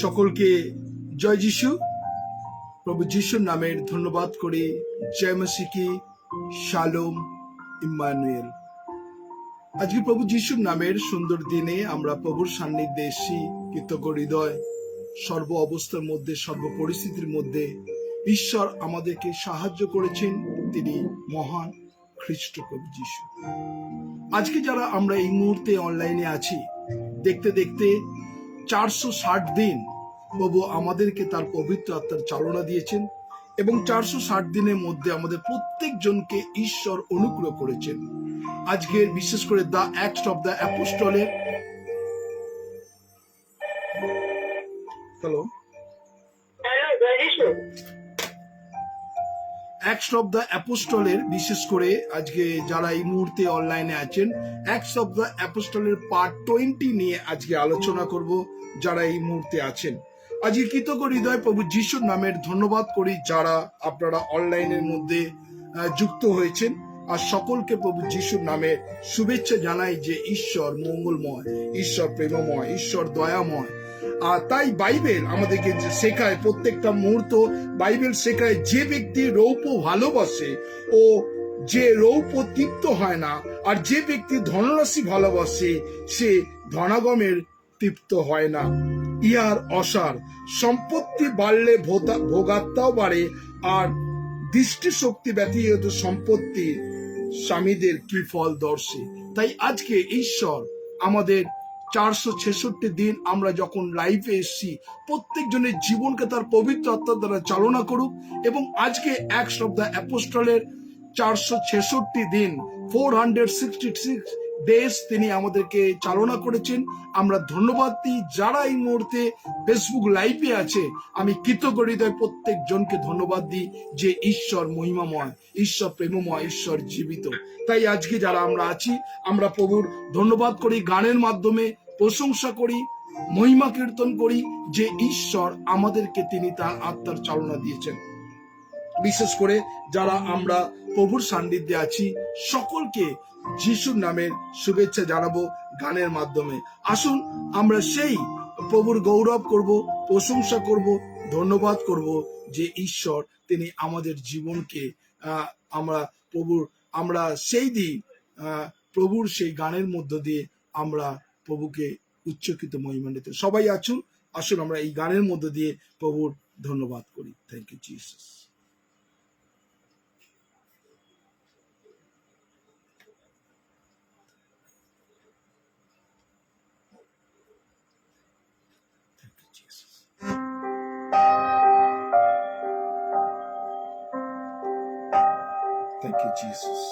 সকলকে জয় যিশু। প্রভু যিশুর নামের ধন্যবাদ করি। জয় মসিকি, শালোম, ইম্মানুয়েল। আজকে প্রভু যিশুর নামের সুন্দর দিনে আমরা প্রভুর সান্নিধ্যে এসেছি কৃতজ্ঞ হৃদয়। সর্ব অবস্থার মধ্যে, সর্ব পরিস্থিতির মধ্যে ঈশ্বর আমাদেরকে সাহায্য করেছেন, তিনি মহান খ্রিস্ট প্রভু যিশু। আজকে যারা আমরা এই মুহূর্তে অনলাইনে আছি, দেখতে দেখতে 460 দিন প্রভু আমাদেরকে তার পবিত্র আত্মার চালনা দিয়েছেন এবং 460 দিনের মধ্যে আমাদের প্রত্যেকজনকে ঈশ্বর অনুগ্রহ করেছেন। আজকের বিশেষ করে দ্য অ্যাক্টস অফ দ্য অ্যাপোস্টলের অ্যাক্টস অফ দ্য অ্যাপোস্টলের বিশেষ করে আজকে যারা এই মুহূর্তে অনলাইনে আছেন, অ্যাক্টস অফ দ্য অ্যাপোস্টলের পার্ট 20 নিয়ে আজকে আলোচনা করব। যারা এই মুহূর্তে আছেন, আজকে কৃতজ্ঞ হৃদয় প্রভু যিশুর নামের ধন্যবাদ করি যারা আপনারা অনলাইনের মধ্যে যুক্ত হয়েছেন। আর সকলকে প্রভু যিশুর নামে শুভেচ্ছা জানাই যে ঈশ্বর মঙ্গলময়, ঈশ্বর প্রেমময়, ঈশ্বর দয়াময়। আর তাই বাইবেল আমাদেরকে শেখায়, প্রত্যেকটা মুহূর্ত বাইবেল শেখায়, যে ব্যক্তি রৌপ্য ভালোবাসে ও যে রৌপ্য তৃপ্ত হয় না, আর যে ব্যক্তি ধনরাশি ভালোবাসে সে ধনাগমের তৃপ্ত হয় না। ইহার অসার সম্পত্তি বাড়লে ভোগাত্মাও বাড়ে, আর দৃষ্টিশক্তি ব্যতীত সম্পত্তি স্বামীদের কি ফল দর্শে। তাই আজকে ঈশ্বর আমাদের 466 দিন আমরা যখন লাইভে এসেছি, প্রত্যেকজনের জীবনকে তার পবিত্র আত্মার দ্বারা চালনা করুক। এবং আজকে অ্যাক্টস অফ দ্য অ্যাপোস্টলের 466 দিন 466 ডেজ তিনি আমাদেরকে চালনা করেছেন। আমরা ধন্যবাদ দিই। যারা এই মুহূর্তে ফেসবুক লাইভে আছে, আমি কৃতজ্ঞ হৃদয় প্রত্যেকজনকে ধন্যবাদ দিই যে ঈশ্বর মহিমাময়, ঈশ্বর প্রেমময়, ঈশ্বর জীবিত। তাই আজকে যারা আমরা আছি, আমরা প্রভুর ধন্যবাদ করি, গানের মাধ্যমে প্রশংসা করি, মহিমা কীর্তন করি যে ঈশ্বর আমাদেরকে তিনি তার আত্মার চালনা দিয়েছেন। বিশেষ করে যারা আমরা প্রভুর সান্নিধ্যে আছি, সকলকে যিশুর নামের শুভেচ্ছা জানাবো গানের মাধ্যমে। আসুন আমরা সেই প্রভুর গৌরব করব, প্রশংসা করব, ধন্যবাদ করব যে ঈশ্বর তিনি আমাদের জীবনকে আমরা সেই দিন প্রভুর সেই গানের মধ্য দিয়ে আমরা প্রভুকে উচ্চকিত মহিমান্বিত। সবাই আসুন আমরা এই গানের মধ্য দিয়ে প্রভুর ধন্যবাদ করি। Thank you Jesus. Thank you, Jesus.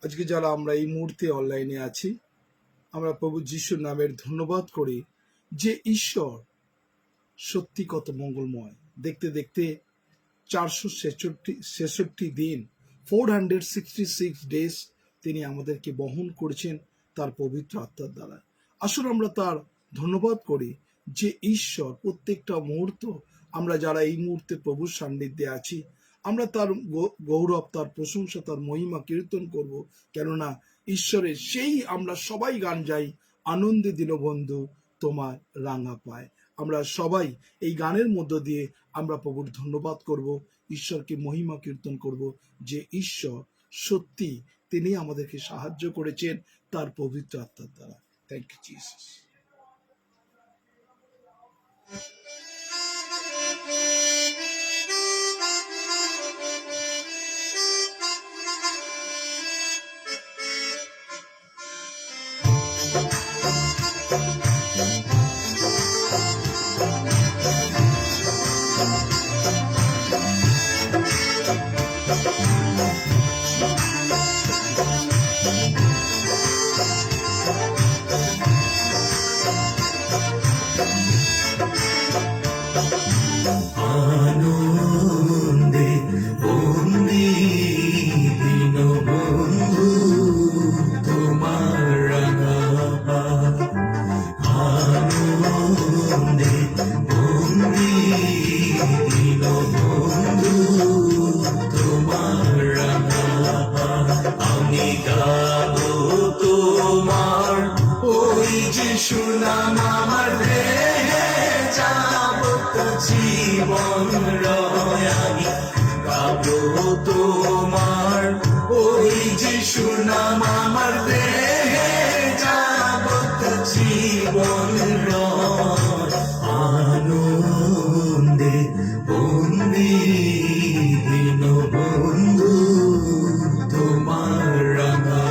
আজকে যারা আমরা এই মুহূর্তে অনলাইনে আছি, আমরা প্রভু যিশুর নামের ধন্যবাদ করি যে ঈশ্বর সত্যি কত মঙ্গলময়। দেখতে দেখতে 466 দিন 466 ডেজ তিনি আমাদেরকে বহন করেছেন তার পবিত্র আত্মার দ্বারা। আসলে আমরা তার ধন্যবাদ করি যে ঈশ্বর প্রত্যেকটা মুহূর্ত আমরা যারা এই মুহূর্তে প্রভুর সান্নিধ্যে আছি, আমরা তার গৌরব, তার প্রশংসা, তার মহিমা কীর্তন করব। কেননা ঈশ্বরের সেই আমরা সবাই গান যাই, আনন্দে দীনবন্ধু তোমার রাঙা পায়। আমরা সবাই এই গানের মধ্য দিয়ে আমরা প্রভুর ধন্যবাদ করব, ঈশ্বরকে মহিমা কীর্তন করব যে ঈশ্বর সত্যি তিনি আমাদেরকে সাহায্য করেছেন তার পবিত্র আত্মার দ্বারা। Thank you Jesus. সুনাম আমার দেহে যাবত জীবন রয়ানি গাবো তোমার ওই যে সুনাম আমার দেহে যাবত জীবন রয় আনন্দে বন্দি দিন বন্ধু তোমার রাঙা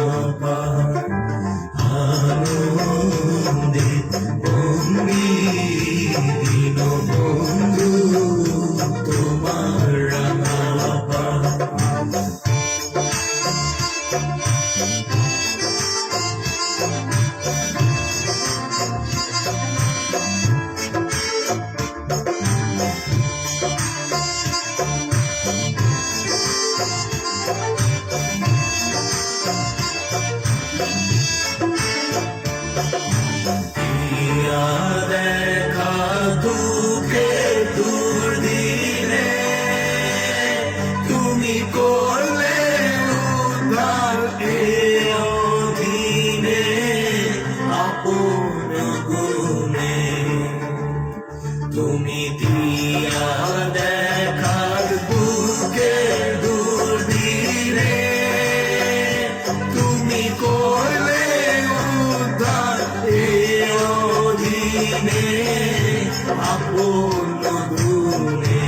তুমি দিয়া দেখার বুকে দূর দিলে তুমি করলে উদ্ধার এ অধীনে আপন গুণে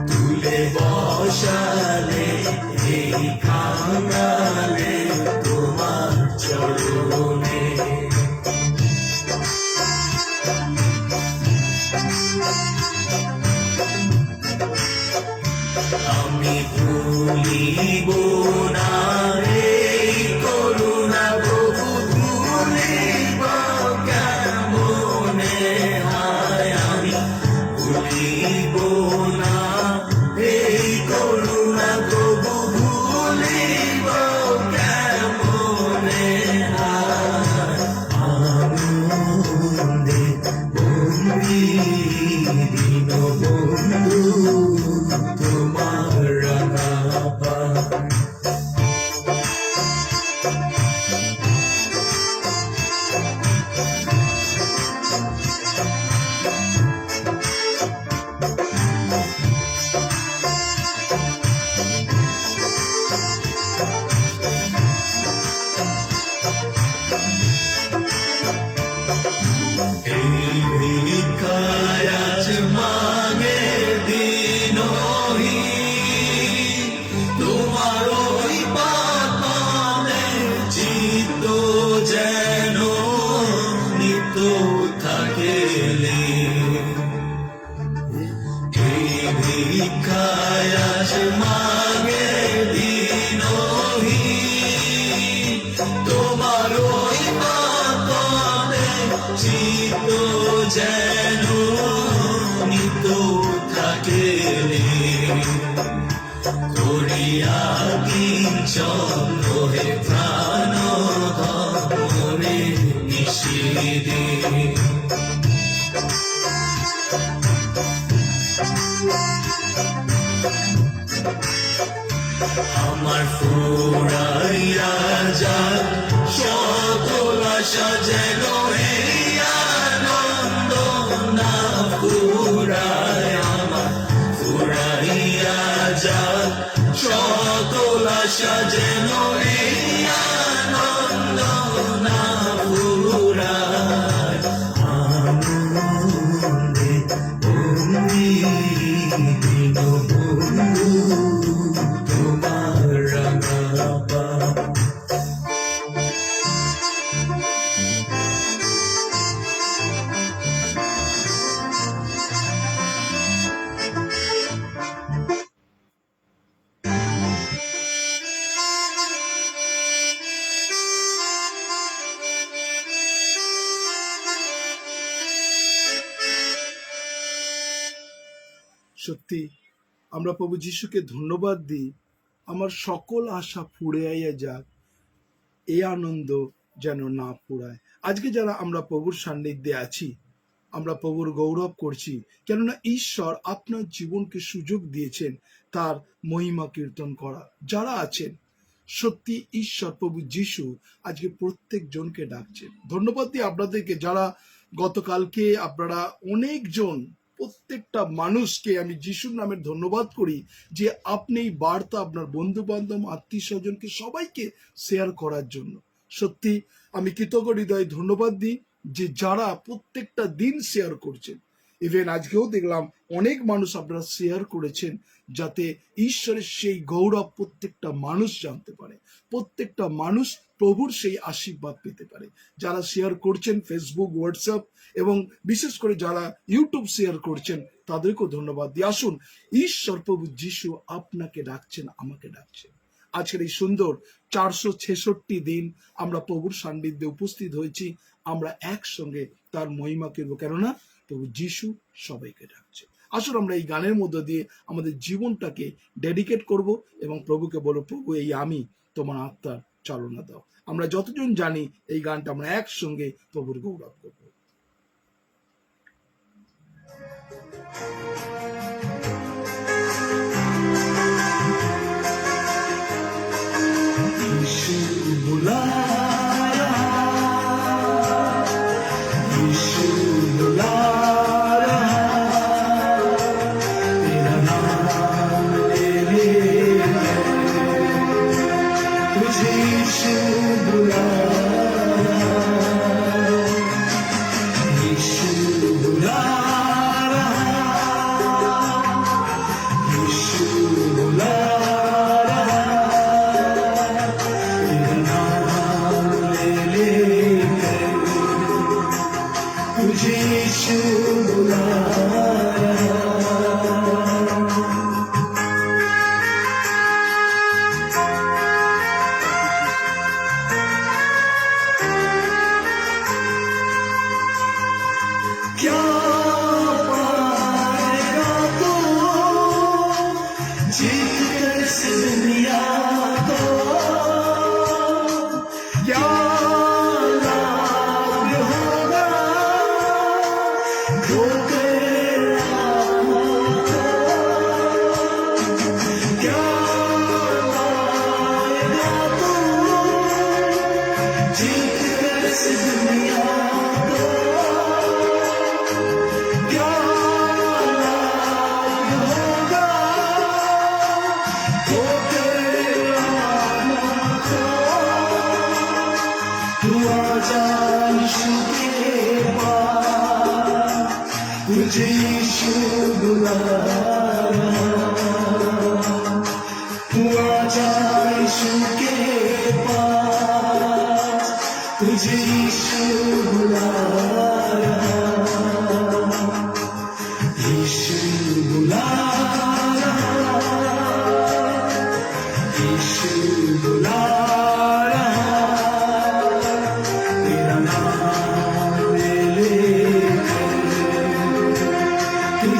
তুলে বসালে এই কাঙালে তোমার চরণে আমি ভুলিব না এই করুণা প্রভু ভুলিব কেমনে হায় আমি ভুলিব না এই করুণা প্রভু ভুলিব কেমনে হায় আনন্দে বন্দি যেন নিত থাকে করিয়া কিঞ্চন হে প্রাণ ধরে নিষেধে আমার ফুরাইয়া যাক সকল আশা যেন এই আনন্দ না ফুরায় আমার ফুরাইয়া যাক সকল আশা যেন এই আনন্দ না ফুরায় আনন্দে দিন বন্ধু তোমার রাঙা পা সত্যি আমরা প্রভু যিশুকে ধন্যবাদ দিই, আমার সকল আশা ফুরিয়ে যাক, এই আনন্দ যেন না ফুরায়। আজকে যারা আমরা প্রভুর সান্নিধ্যে আছি, আমরা প্রভুর গৌরব করছি, কেননা ঈশ্বর আপনার জীবনকে সুযোগ দিয়েছেন তার মহিমা কীর্তন করা। যারা আছেন সত্যি ঈশ্বর প্রভু যিশু আজকে প্রত্যেক জনকে ডাকছেন। ধন্যবাদ দিই আপনাদেরকে যারা গতকালকে আপনারা অনেকজন, প্রত্যেকটা মানুষকে আমি যিশুর নামে ধন্যবাদ করি যে আপনি এই বার্তা আপনার বন্ধু বান্ধব আত্মীয় স্বজনকে সবাইকে শেয়ার করার জন্য। সত্যি আমি কৃতজ্ঞ হৃদয়ে ধন্যবাদ দিই যে যারা প্রত্যেকটা দিন শেয়ার করছেন। ইভেন আজকেও দেখলাম অনেক মানুষ আপনারা শেয়ার করেছেন যাতে ঈশ্বরের সেই গৌরব প্রত্যেকটা মানুষ জানতে পারে, প্রত্যেকটা মানুষ প্রভুর সেই আশীর্বাদ পেতে পারে। যারা শেয়ার করছেন ফেসবুক, হোয়াটসঅ্যাপ এবং বিশেষ করে যারা ইউটিউব শেয়ার করছেন তাদেরকেও ধন্যবাদ দিই। আসুন, ঈশ্বর প্রভু যিশু আপনাকে ডাকছেন, আমাকে ডাকছেন। আজকের এই সুন্দর 466 দিন আমরা প্রভুর সান্নিধ্যে উপস্থিত হয়েছি, আমরা একসঙ্গে তার মহিমা করব, কেননা প্রভু যিশু সবাইকে ডাকছে। আসুন আমরা এই গানের মধ্য দিয়ে আমাদের জীবনটাকে ডেডিকেট করব এবং প্রভুকে বলবো, প্রভু এই আমি তোমার আত্মার চালনা দাও। আমরা যতজন জানি এই গানটা আমরা একসঙ্গে প্রভুর গৌরব করব।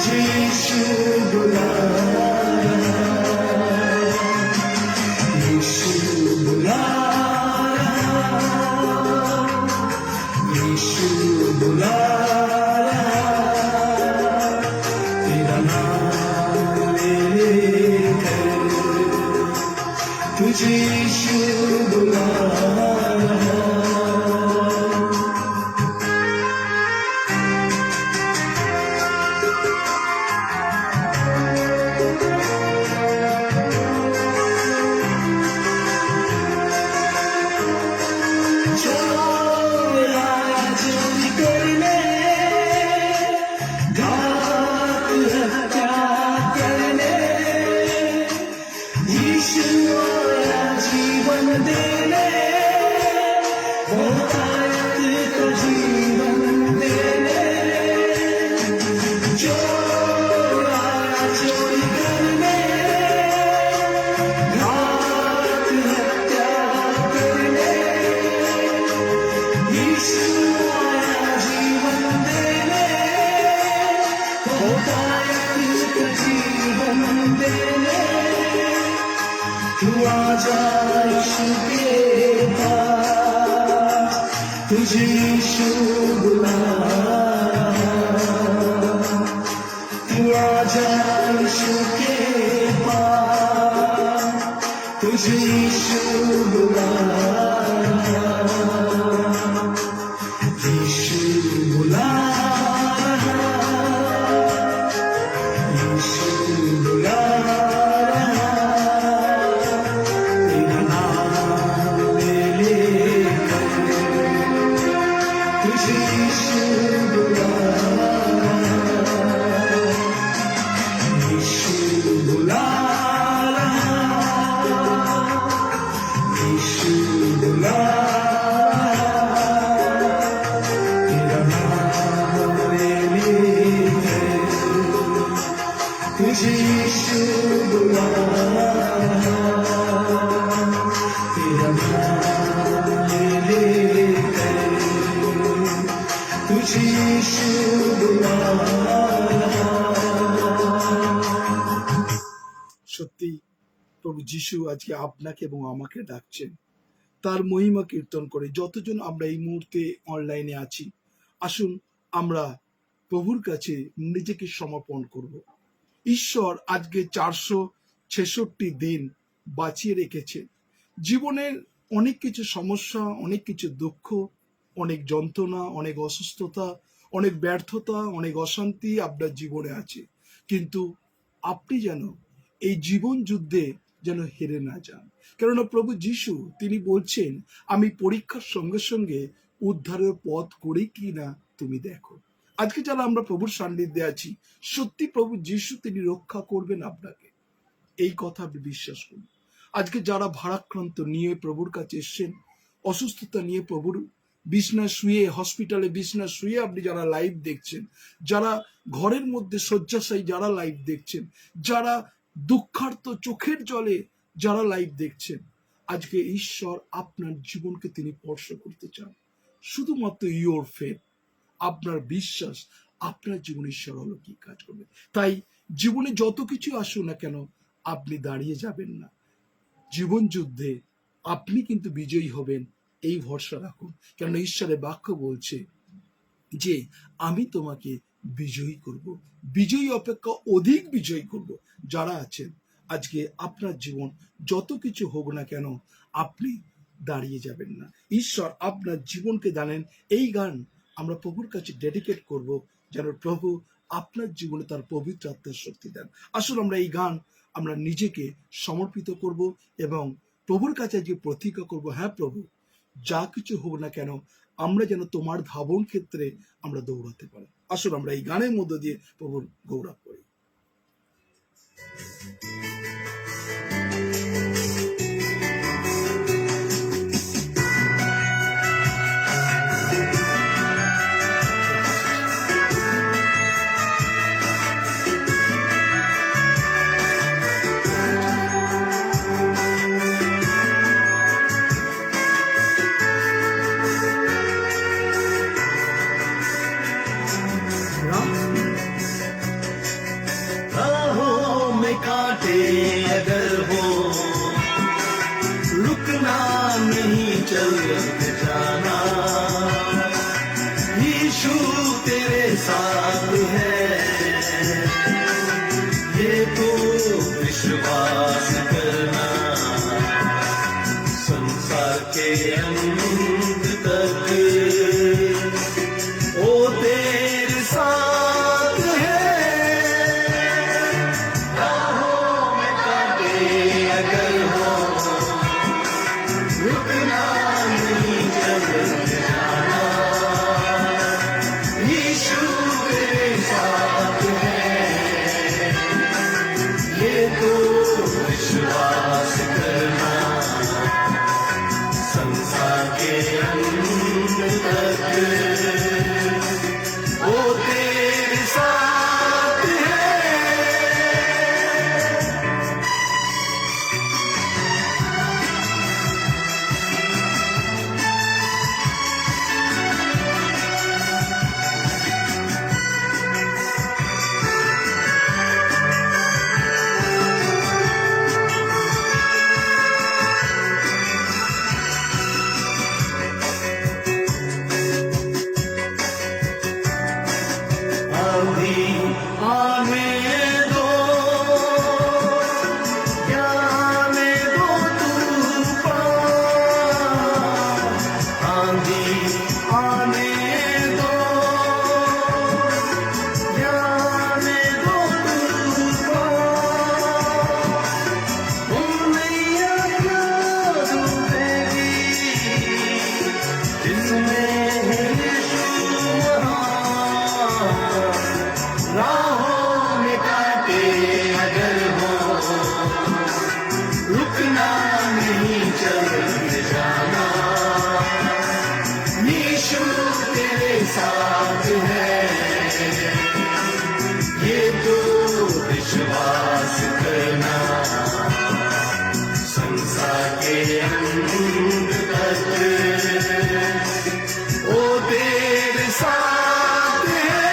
तुझे यीशु बुला रहा, यीशु बुला रहा, यीशु बुला रहा, तेरा नाम ले लेकर तुझे यीशु बुला रहा। तू आजा यीशु के पास, तुझे यीशु बुला रहा। तू आजा यीशु के पास, तुझे यीशु बुला रहा। यीशु बुला रहा, यीशु बुला तुझे यीशु बुला रहा, तेरा नाम ले लेकर तुझे यीशु बुला रहा। সত্যি প্রভু যিশু আজকে আপনাকে এবং আমাকে ডাকছেন তার মহিমা কীর্তন করে। যতজন আমরা এই মুহূর্তে অনলাইনে আছি, আসুন আমরা প্রভুর কাছে নিজেকে সমর্পণ করব। ঈশ্বর আজকে 466 দিন বাঁচিয়ে রেখেছে। জীবনের অনেক কিছু সমস্যা, অনেক কিছু দুঃখ, অনেক যন্ত্রণা, অনেক অসুস্থতা, অনেক ব্যর্থতা, অনেক অশান্তি আপনার জীবনে আছে, কিন্তু আপনি যেন এই জীবন যুদ্ধে যেন হেরে না যান। কেননা প্রভু যিশু তিনি বলছেন, আমি পরীক্ষার সঙ্গে সঙ্গে উদ্ধারের পথ করি কি না তুমি দেখো। আজকে যারা আমরা প্রভুর সান্নিধ্যে আছি, সত্যি প্রভু যিশু তিনি রক্ষা করবেন আপনাকে, এই কথা আপনি বিশ্বাস করুন। আজকে যারা ভারাক্রান্ত নিয়ে প্রভুর কাছে এসছেন, অসুস্থতা নিয়ে প্রভুর বিছনা শুয়ে, হসপিটালে বিছনা শুয়ে আপনি যারা লাইভ দেখছেন, যারা ঘরের মধ্যে শয্যাশায়ী যারা লাইভ দেখছেন, যারা দুঃখার্ত চোখের জলে যারা লাইভ দেখছেন, আজকে ঈশ্বর আপনার জীবনকে তিনি স্পর্শ করতে চান। শুধুমাত্র ইয়োর ফেথ, আপনার বিশ্বাস আপনার জীবনে ঈশ্বর অলৌকিক কাজ করবে। তাই জীবনে যত কিছু আসুক না কেন, আপনি দাঁড়িয়ে যাবেন না। জীবন যুদ্ধে আপনি কিন্তু বিজয়ী হবেন, এই ভরসা রাখুন। কেন ঈশ্বরের বাক্য বলছে যে আমি তোমাকে বিজয়ী করব, বিজয়ী অপেক্ষা অধিক বিজয়ী করব। যারা আছেন আজকে আপনার জীবন যত কিছু হোক না কেন, আপনি দাঁড়িয়ে যাবেন না। ঈশ্বর আপনার জীবনকে জানেন। এই গান আমরা প্রভুর কাছে ডেডিকেট করব, যেন প্রভু আপনার জীবনে তার পবিত্র আত্মার শক্তি দেন। আসলে আমরা এই গান আমরা নিজেকে সমর্পিত করব এবং প্রভুর কাছে আজকে প্রতিজ্ঞা করব, হ্যাঁ প্রভু, যা কিছু হোক না কেন আমরা যেন তোমার ধাবন ক্ষেত্রে আমরা দৌড়াতে পারি। আসলে আমরা এই গানের মধ্য দিয়ে প্রভুর গৌরব করি। कांटे अगर हो रुकना नहीं चल जाना यीशु तेरे साथ है ये तो विश्वास करना संसार के अंत तक वो तेरे साथ है राहों में कांटे अगर हो रुकना नहीं चल जाना यीशु तेरे साथ है ये तो विश्वास करना संसार के अंत तक वो तेरे साथ है अभी आने दो जाने दो तूफान आंधी आने दो जाने दो तूफान नैया क्या डूबेगी जिसमें है यीशु राहों में कांटे अगर हो रुकना नहीं चल जाना यीशु तेरे साथ है ये तो विश्वास करना संसार के अंत तक वो तेरे साथ है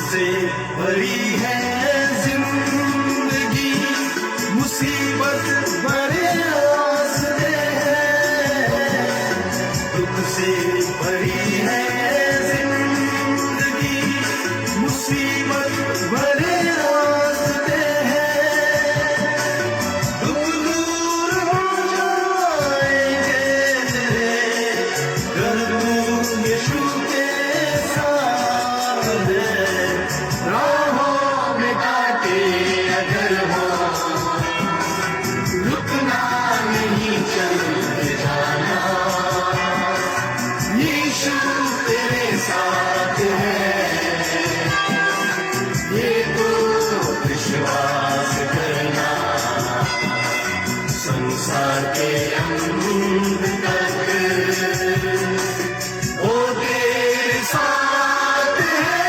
से भरी है जिंदगी मुसीबत भरे रास्ते हैं दुख से भरी है जिंदगी मुसीबत भरे रास्ते हैं दुख दूर हो जाएंगे घर तू यीशु के साथ है राहों में कांटे अगर हो रुकना नहीं चल जाना यीशु तेरे साथ है ये तो विश्वास करना संसार के अंत तक वो तेरे साथ है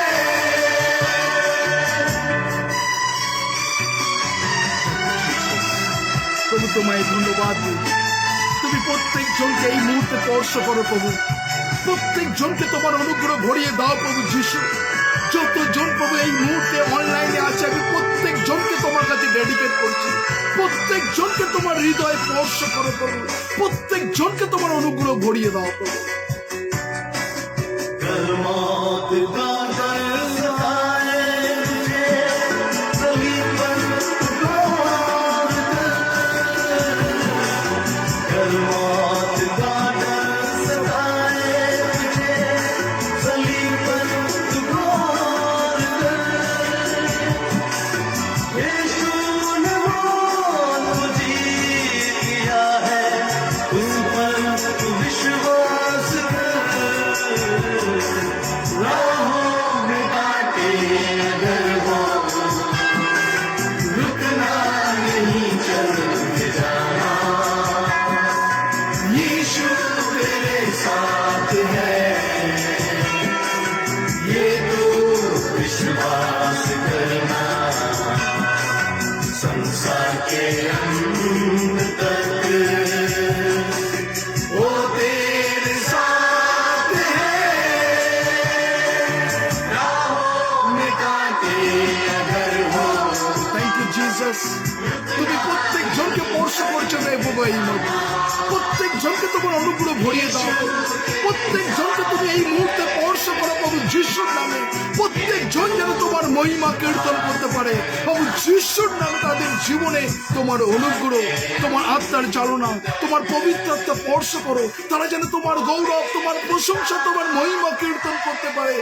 প্রভু তোমায় ধন্যবাদ দিই তুমি প্রত্যেক জনকে এই মুহূর্তে স্পর্শ করো প্রভু প্রত্যেক জনকে তোমার অনুগ্রহ ভরিয়ে দাও প্রভু যিশু যতজন প্রভু এই মুহূর্তে অনলাইনে আছে আমি প্রত্যেক জনকে তোমার কাছে ডেডিকেট করছি প্রত্যেক জনকে তোমার হৃদয় স্পর্শ করো প্রভু প্রত্যেক জনকে তোমার অনুগ্রহ ভরিয়ে দাও প্রভু कल मौत का डर सताए मुझे, सलीब पर पुकार कर। कल मौत का डर सताए मुझे, सलीब पर पुकार कर। यीशु ने मौत को जीत लिया है, उस पर तू विश्वास कर। राहों के अंत तक वो तेरे साथ है। राहों में कांटे अगर हो। Thank you Jesus. তুমি প্রত্যেক জনকে স্পর্শ করছো রে বাবা, এই মুহূর্তে প্রত্যেক জনকে তোমার অনুগ্রহ ভরিয়ে দাও। প্রত্যেক জনকে তুমি এই মুহূর্তে স্পর্শ করো প্রভু যিশুর নামে। প্রত্যেক জন যেন তোমার মহিমা কীর্তন করতে পারে প্রভু যিশুর নামে। তাদের জীবনে তোমার অনুগ্রহ, তোমার আত্মার চালনা, তোমার পবিত্রতা স্পর্শ করো। তারা যেন তোমার গৌরব, তোমার প্রশংসা, তোমার মহিমা কীর্তন করতে পারে।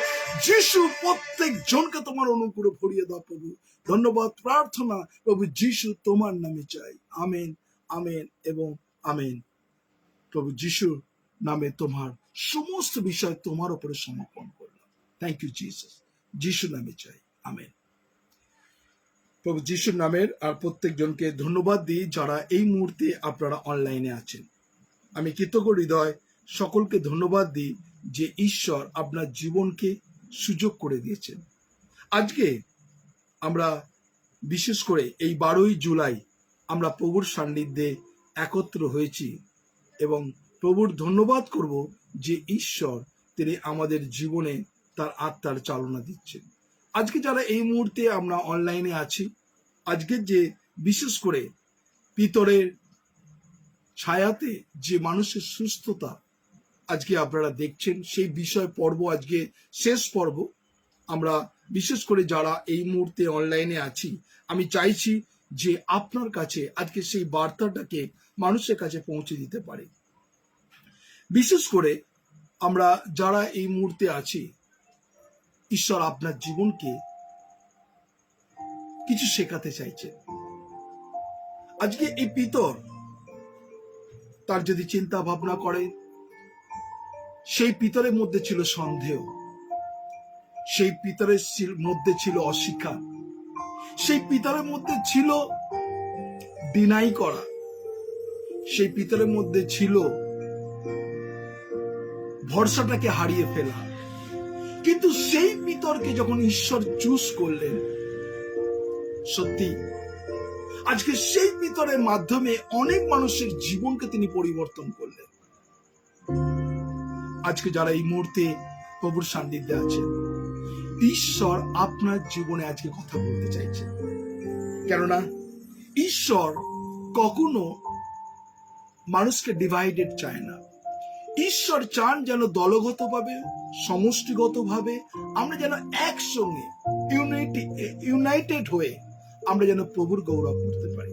যিশু প্রত্যেক জনকে তোমার অনুগ্রহ ভরিয়ে দাও প্রভু। ধন্যবাদ প্রার্থনা প্রভু যিশু তোমার নামে চাই। আমেন, আমেন এবং আমেন। প্রভু যিশুর নামে তোমার সমস্ত বিষয় তোমার উপরে সমর্পণ করলাম। Thank you Jesus. যিশুর নামে চাই। আমেন। প্রভু যিশুর নামের আর প্রত্যেক জনকে ধন্যবাদ দিই যারা এই মুহূর্তে আপনারা অনলাইনে আছেন। আমি কৃতজ্ঞ হৃদয় সকলকে ধন্যবাদ দিই যে ঈশ্বর আপনার জীবনকে সুযোগ করে দিয়েছেন। আজকে আমরা বিশেষ করে এই 12ই জুলাই আমরা প্রভুর সান্নিধ্যে একত্র হয়েছি এবং প্রভুর ধন্যবাদ করব যে ঈশ্বর তিনি আমাদের জীবনে তার আত্মার চালনা দিচ্ছেন। আজকে যারা এই মুহূর্তে আমরা অনলাইনে আছি, আজকের যে বিশেষ করে পিতরের ছায়াতে যে মানুষের সুস্থতা আজকে আপনারা দেখছেন, সেই বিষয় পর্ব আজকে শেষ পর্ব। আমরা বিশেষ করে যারা এই মুহূর্তে অনলাইনে আছি, আমি চাইছি যে আপনার কাছে আজকে সেই বার্তাটাকে মানুষের কাছে পৌঁছে দিতে পারে। বিশেষ করে আমরা যারা এই মুহূর্তে আছি, ঈশ্বর আপনার জীবনকে কিছু শেখাতে চাইছে। আজকে এই পিতর তার যদি চিন্তা ভাবনা করে, সেই পিতরের মধ্যে ছিল সন্দেহ, সেই পিতরের মধ্যে ছিল অস্বীকার, সেই পিতরের মধ্যে ছিল ডিনাই করা, সেই পিতরের মধ্যে ছিল ভরসাটাকে হারিয়ে ফেলা। কিন্তু সেই পিতরকে যখন ঈশ্বর চুজ করলেন, সত্যি আজকে সেই পিতরের মাধ্যমে অনেক মানুষের জীবনকে তিনি পরিবর্তন করলেন। আজকে যারা এই মুহূর্তে প্রভুর সান্নিধ্যে আছেন, ঈশ্বর আপনার জীবনে আজকে কথা বলতে চাইছেন। কেননা ঈশ্বর কখনো মানুষকে ডিভাইডেড চায় না। ঈশ্বর চান যেন দলগতভাবে, সমষ্টিগতভাবে আমরা যেন একসঙ্গে ইউনাইটেড হয়ে আমরা যেন প্রভুর গৌরব করতে পারি।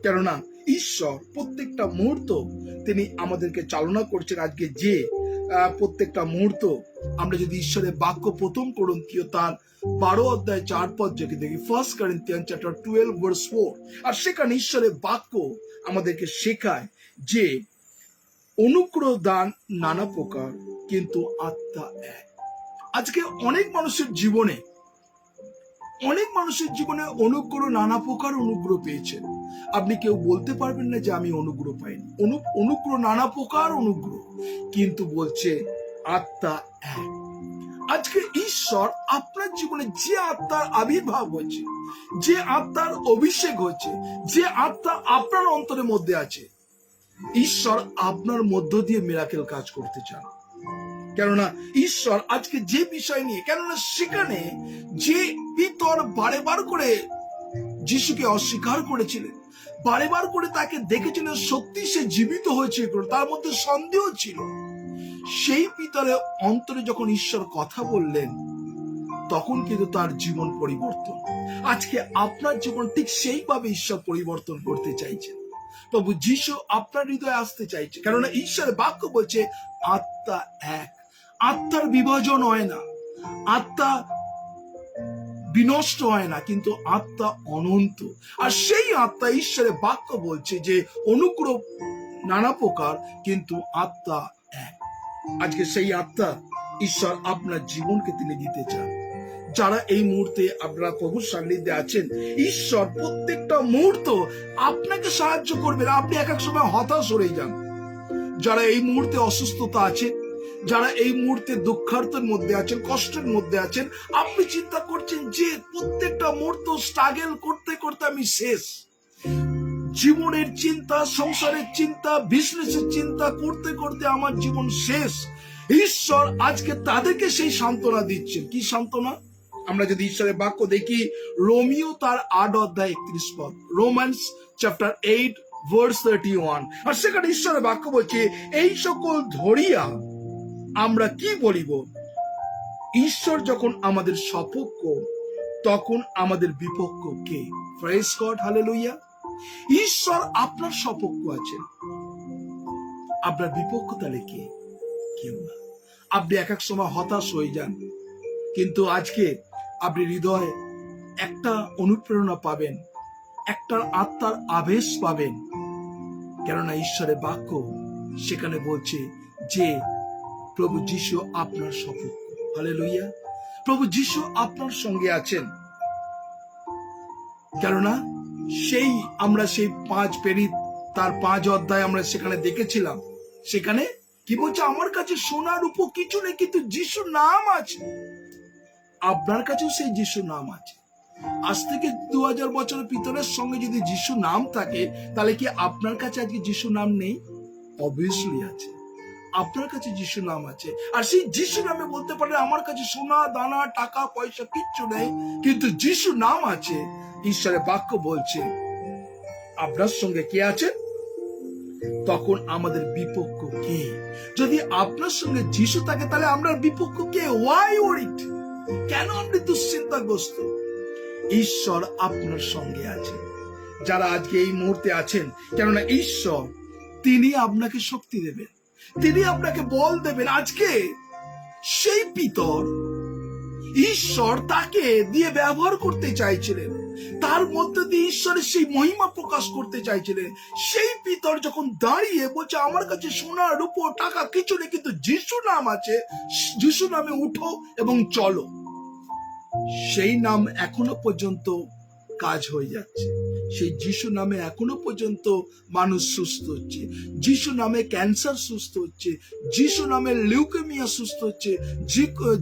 কেননা ঈশ্বর প্রত্যেকটা মুহূর্ত তিনি আমাদেরকে চালনা করছেন। আজকে যে প্রত্যেকটা মুহূর্ত আমরা যদি ঈশ্বরের বাক্য প্রথম করন্থীয় তার 12 অধ্যায় 4 পদ যদি দেখি, 1 Corinthians chapter 12 verse 4, আর সেখানে ঈশ্বরের বাক্য আমাদেরকে শেখায় যে অনুগ্রহ দান নানা প্রকার কিন্তু আত্মা এক। আজকে অনেক মানুষের জীবনে অনুগ্রহ নানা প্রকার অনুগ্রহ পেয়েছেন। আপনি কেউ বলতে পারবেন না যে আমি অনুগ্রহ পাইনি। অনুগ্রহ নানা প্রকার অনুগ্রহ, কিন্তু বলছে আত্মা এক। আজকে ঈশ্বর আপনার জীবনে যে আত্মার আবির্ভাব হয়েছে, যে আত্মার অভিষেক হয়েছে, যে আত্মা আপনার অন্তরের মধ্যে আছে, ঈশ্বর আপনার মধ্য দিয়ে মিরাকেল কাজ করতে চান। কেননা ঈশ্বর আজকে যে বিষয় নিয়ে, কেননা সেখানে যে পিতর বারেবার করে যিশুকে অস্বীকার করেছিলেন, বারেবার করে তাকে দেখেছিলেন সত্যি সে জীবিত হয়েছে, তার মধ্যে সন্দেহ ছিল, সেই পিতরের অন্তরে যখন ঈশ্বর কথা বললেন, তখন কিন্তু তার জীবন পরিবর্তন। আজকে আপনার জীবন ঠিক সেইভাবে ঈশ্বর পরিবর্তন করতে চাইছেন। প্রভু যিশু আপনার হৃদয়ে আসতে চাইছে, কেননা ঈশ্বরের বাক্য বলছে আত্মা এক। আত্মার বিভাজন হয় না, আত্মা বিনষ্ট হয় না, কিন্তু আত্মা অনন্ত। আর সেই আত্মা, ঈশ্বরের বাক্য বলছে যে অনুগ্রহ নানা প্রকার কিন্তু আত্মা এক। আজকে সেই আত্মা ঈশ্বর আপনার জীবনকে তিনি দিতে চান। যারা এই মুহূর্তে আপনারা প্রভুর সান্নিধ্যে আছেন, ঈশ্বর প্রত্যেকটা মুহূর্ত আপনাকে সাহায্য করবেন। আপনি এক এক সময় হতাশ হয়ে যান। যারা এই মুহূর্তে অসুস্থতা আছেন, যারা এই মুহূর্তে দুঃখার্তের মধ্যে আছেন, কষ্টের মধ্যে আছেন, আপনি চিন্তা করছেন যে প্রত্যেকটা মুহূর্ত স্ট্রাগল করতে করতে আমি শেষ। জীবনের চিন্তা, সংসারের চিন্তা, বিজনেসের চিন্তা করতে করতে আমার জীবন শেষ, ঈশ্বর আজকে তাদেরকে সেই সান্ত্বনা দিচ্ছেন। কি সান্ত্বনা? আমরা যদি ঈশ্বরের বাক্য দেখি, রোমিও তার 8 অধ্যায় 31 পদ, রোমান্স চ্যাপ্টার 8 ভার্স 31, আর সেখানে ঈশ্বরের বাক্য বলছে, এই সকল ধরিয়া আমরা কি বলিব? ঈশ্বর যখন আমাদের সপক্ষ, তখন আমাদের বিপক্ষ কে? Praise God, hallelujah. ঈশ্বর আপনার সপক্ষ আছেন, আপনার বিপক্ষ তাহলে কে? কেউ না। আপনি এক এক সময় হতাশ হয়ে যান, কিন্তু আজকে আপনি হৃদয়ে একটা অনুপ্রেরণা পাবেন, একটা আত্মার আবেশ পাবেন, কেননা ঈশ্বরের বাক্য সেখানে বলছে যে প্রভু যিশু আপনার সপক্ষ। হালেলুয়া। প্রভু যিশু আপনার সঙ্গে আছেন, কেননা আমরা সেই 5 পেরিত তার 5 অধ্যায় আমরা সেখানে দেখেছিলাম। সেখানে কি বলছে? আমার কাছে সোনার উপর কিছু নেই, কিন্তু যিশুর নাম আছে। আপনার কাছেও সেই যিশুর নাম আছে। আজ থেকে 2000 বছরের পিতরের সঙ্গে যদি যিশু নাম থাকে, তাহলে কি আপনার কাছে আজকে যিশু নাম নেই? অবভিয়াসলি আছে, আপনার কাছে যিশু নাম আছে। আর সেই যিশু নামে বলতে পারে, আমার কাছে সোনা দানা টাকা পয়সা কিচ্ছু নেই, কিন্তু যিশু নাম আছে। ঈশ্বরের বাক্য বলছে আপনার সঙ্গে কে আছে? তখন আমাদের বিপক্ষ কে? যদি আপনার সঙ্গে যিশু থাকে, তাহলে আমরা বিপক্ষ কে? ওয়াই ওরিট? কেন আপনি দুশ্চিন্তাগ্রস্ত? ঈশ্বর আপনার সঙ্গে আছে। যারা আজকে এই মুহূর্তে আছেন, কেননা ঈশ্বর তিনি আপনাকে শক্তি দেবেন, তিনি আপনাকে বল দেবেন। আজকে সেই পিতর ঈশ্বর তাকে দিয়ে ব্যবহার করতে চাইছিলেন, তার মধ্যে দিয়ে ঈশ্বরের সেই মহিমা প্রকাশ করতে চাইছিলেন। সেই পিতর যখন দাঁড়িয়ে বলছে, আমার কাছে সোনা রূপো টাকা কিছু নেই, কিন্তু যিশু নাম আছে, যিশু নামে উঠো এবং চলো, সেই নাম এখনো পর্যন্ত কাজ হয়ে যাচ্ছে। সেই যিশু নামে এখনো পর্যন্ত মানুষ সুস্থ হচ্ছে, যিশু নামে ক্যান্সার সুস্থ হচ্ছে, যিশু নামে লিউকেমিয়া সুস্থ হচ্ছে,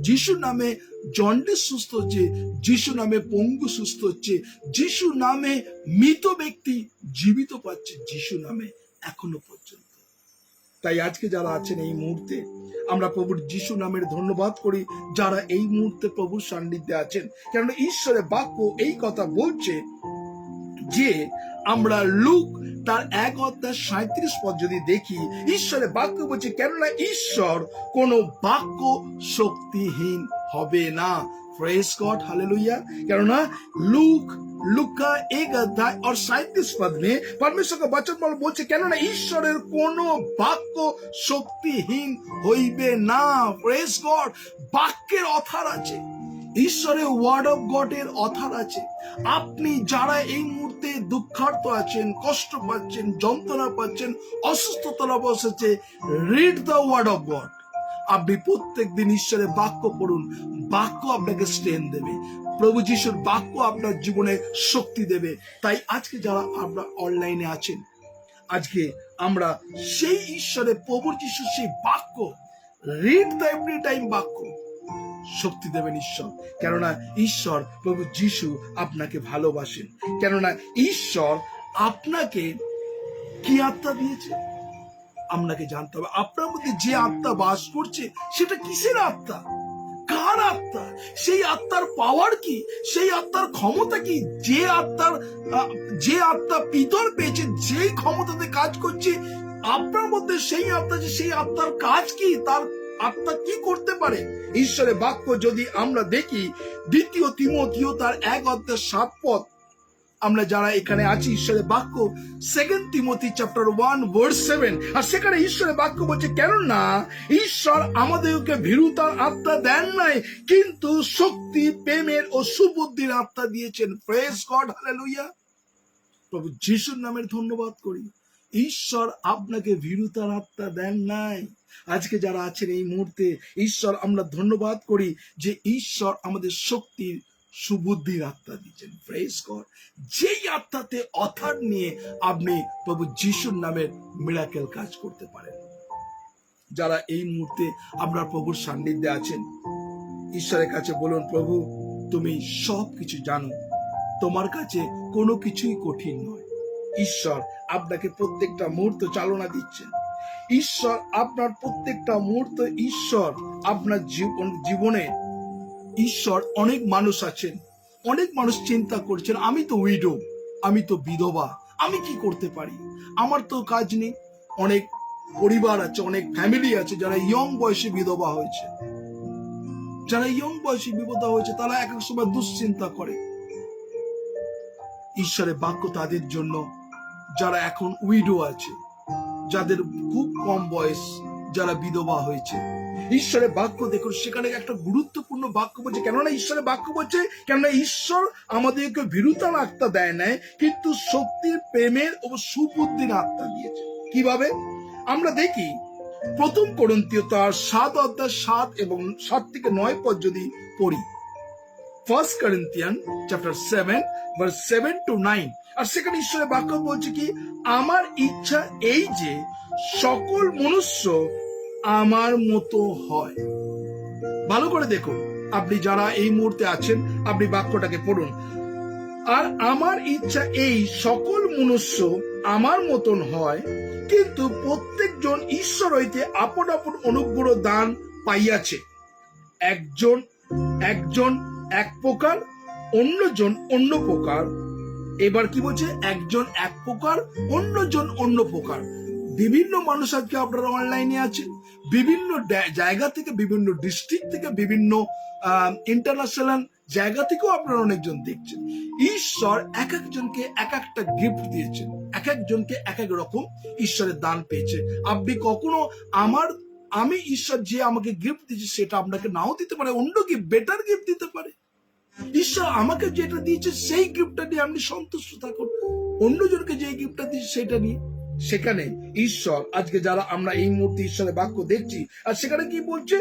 যিশু নামে জন্ডিস সুস্থ হচ্ছে, যিশু নামে পঙ্গু সুস্থ হচ্ছে, যিশু নামে মৃত ব্যক্তি জীবিত পাচ্ছে, যিশু নামে এখনো পর্যন্ত। তাই আজকে যারা আছেন এই মুহূর্তে, আমরা প্রভুর যিশু নামের ধন্যবাদ করি, যারা এই মুহূর্তে প্রভুর সান্নিধ্যে আছেন। কারণ ঈশ্বরের বাক্য এই কথা বলছে যে আমরা লুক তার 1 অধ্যায় 37 পদ যদি দেখি, ঈশ্বরের বাক্য বলছে, কেননা ঈশ্বর কোন বাক্য শক্তিহীন হবে না। Praise God, hallelujah. কেননা लूका 1 अध्याय और 37 पद में परमेश्वर का वचन বলছে, কেননা ঈশ্বরের কোন বাক্য শক্তিহীন হইবে না। Praise God. বাক্যের অথার আছে, ঈশ্বরের ওয়ার্ড অফ গড এর অথার আছে। আপনি যারা এই মুহূর্তে দুঃখার্ত আছেন, কষ্ট পাচ্ছেন, যন্ত্রণা পাচ্ছেন, অসুস্থতা বসেছে, read the word of God. আপনি প্রত্যেক দিন ঈশ্বরের বাক্য পড়ুন, বাক্য আপনাকে স্ট্রেংথ দেবে, প্রভু যিশুর বাক্য আপনার জীবনে শক্তি দেবে। তাই আজকে যারা আমরা অনলাইনে আছেন, আজকে আমরা সেই ঈশ্বরের প্রভু যিশুর সেই বাক্য, রিড দ্য এভরি টাইম বাক্য, শক্তি দেবেন ঈশ্বর। কেননা ঈশ্বর প্রভু যিশু আপনাকে ভালোবাসেন, কেননা ঈশ্বর আপনাকে কি আত্মা দিয়েছে আপনাকে জানতে হবে। আপনার মধ্যে যে আত্মা বাস করছে, সেটা কিসের আত্মা? কার আত্মা? সেই আত্মার পাওয়ার কি? সেই আত্মার ক্ষমতা কি? যে আত্মা পিতর পেয়েছে, যেই ক্ষমতাতে কাজ করছে আপনার মধ্যে, সেই আত্মা, যে সেই আত্মার কাজ কি, তার আত্মা কি করতে পারে? ঈশ্বরের বাক্য যদি আমরা দেখি, 2 তিমোথেও তার 1 অধ্যায় 7 পদ, আমরা যারা এখানে আছি, ঈশ্বরের বাক্য 2 তিমোথি চ্যাপ্টার 1 ভার্স 7, আর সেখানে ঈশ্বরের বাক্য বলছে, কেননা ঈশ্বর আমাদেরকে ভীরুতার আত্মা দেন নাই, কিন্তু শক্তি, প্রেমের ও সুবুদ্ধির আত্মা দিয়েছেন। Praise God, hallelujah. প্রভু যিশুর নামের ধন্যবাদ করি। ঈশ্বর আপনাকে ভীরুতার আত্মা দেন নাই। আজকে যারা আছেন এই মুহূর্তে, ঈশ্বর আমরা ধন্যবাদ করি যে ঈশ্বর আমাদের শক্তির, সুবুদ্ধির আত্মা দিচ্ছেন। Praise God. যেই আত্মাতে অথার নিয়ে আপনি প্রভু যিশুর নামের মিরাকেল কাজ করতে পারেন। যারা এই মুহূর্তে আমরা প্রভুর সান্নিধ্যে আছেন, ঈশ্বরের কাছে বলুন, প্রভু তুমি সব কিছু জানো, তোমার কাছে কোনো কিছুই কঠিন নয়। ঈশ্বর আপনাকে প্রত্যেকটা মুহূর্ত চালনা দিচ্ছেন। ঈশ্বর আপনার প্রত্যেকটা মুহূর্ত, ঈশ্বর আপনার জীবনে ঈশ্বর। অনেক মানুষ আছেন, অনেক মানুষ চিন্তা করছেন, আমি তো উইডো, আমি তো বিধবা, আমি কি করতে পারি, আমার তো কাজ নেই। অনেক পরিবার আছে, অনেক ফ্যামিলি আছে যারা ইয়ং বয়সে বিধবা হয়েছে, যারা ইয়ং বয়সে বিধবা হয়েছে, তারা এক এক সময় দুশ্চিন্তা করে। ঈশ্বরের বাক্য তাদের জন্য যারা এখন উইডো আছে, যাদের খুব কম বয়স, যারা বিধবা হয়েছে। ঈশ্বরের বাক্য দেখুন, সেখানে একটা গুরুত্বপূর্ণ বাক্য বলছে। কেননা ঈশ্বরের বাক্য বলছে, কেননা ঈশ্বর আমাদেরকে ভীরুতার আত্মা দেয় নাই, কিন্তু শক্তির, প্রেমের ও সুবুদ্ধির আত্মা দিয়েছে। কিভাবে? আমরা দেখি প্রথম কোরিন্থীয় তার 7 এবং 7 থেকে 9 পদ যদি পড়ি, 1 Corinthians chapter 7 verse 7 to 9, আর সেখানে ঈশ্বরের বাক্য বলছে কি, আমার ইচ্ছা এই যে সকল মনুষ্য আমার মতো হয়। ভালো করে দেখুন, আপনি যারা এই মুহূর্তে আছেন, আপনি বাক্যটাকে পড়ুন। আর আমার ইচ্ছা এই সকল মনুষ্য আমার মতন হয়, কিন্তু প্রত্যেকজন ঈশ্বর হইতে আপন আপন অনুগ্রহ দান পাইয়াছে। একজন এক প্রকার, অন্যজন অন্য প্রকার। এবার কি বলছে? একজন এক প্রকার, অন্যজন অন্য প্রকার। বিভিন্ন মানুষ আজকে আপনারা অনলাইনে আছেন, বিভিন্ন জায়গা থেকে, বিভিন্ন ডিস্ট্রিক্ট থেকে, বিভিন্ন ইন্টারন্যাশনাল জায়গা থেকেও আপনারা অনেকজন দেখছেন। ঈশ্বর এক একজনকে এক একটা গিফট দিয়েছেন, এক একজনকে এক এক রকম ঈশ্বরের দান পেয়েছে। আপনি কখনো আমি ঈশ্বর যে আমাকে গিফট দিয়েছে সেটা আপনাকে নাও দিতে পারে, অন্য গিফট, বেটার গিফট দিতে পারে। ঈশ্বর আমাকে যেটা দিয়েছে সেই গিফটটা নিয়ে আপনি সন্তুষ্ট থাকুন, অন্যজনকে যে গিফটটা দিয়েছে সেটা নিয়ে। সেখানে ঈশ্বর আজকে যারা আমরা এই মুহূর্তে ঈশ্বরের বাক্য দেখছি, আর সেখানে কি বলছে?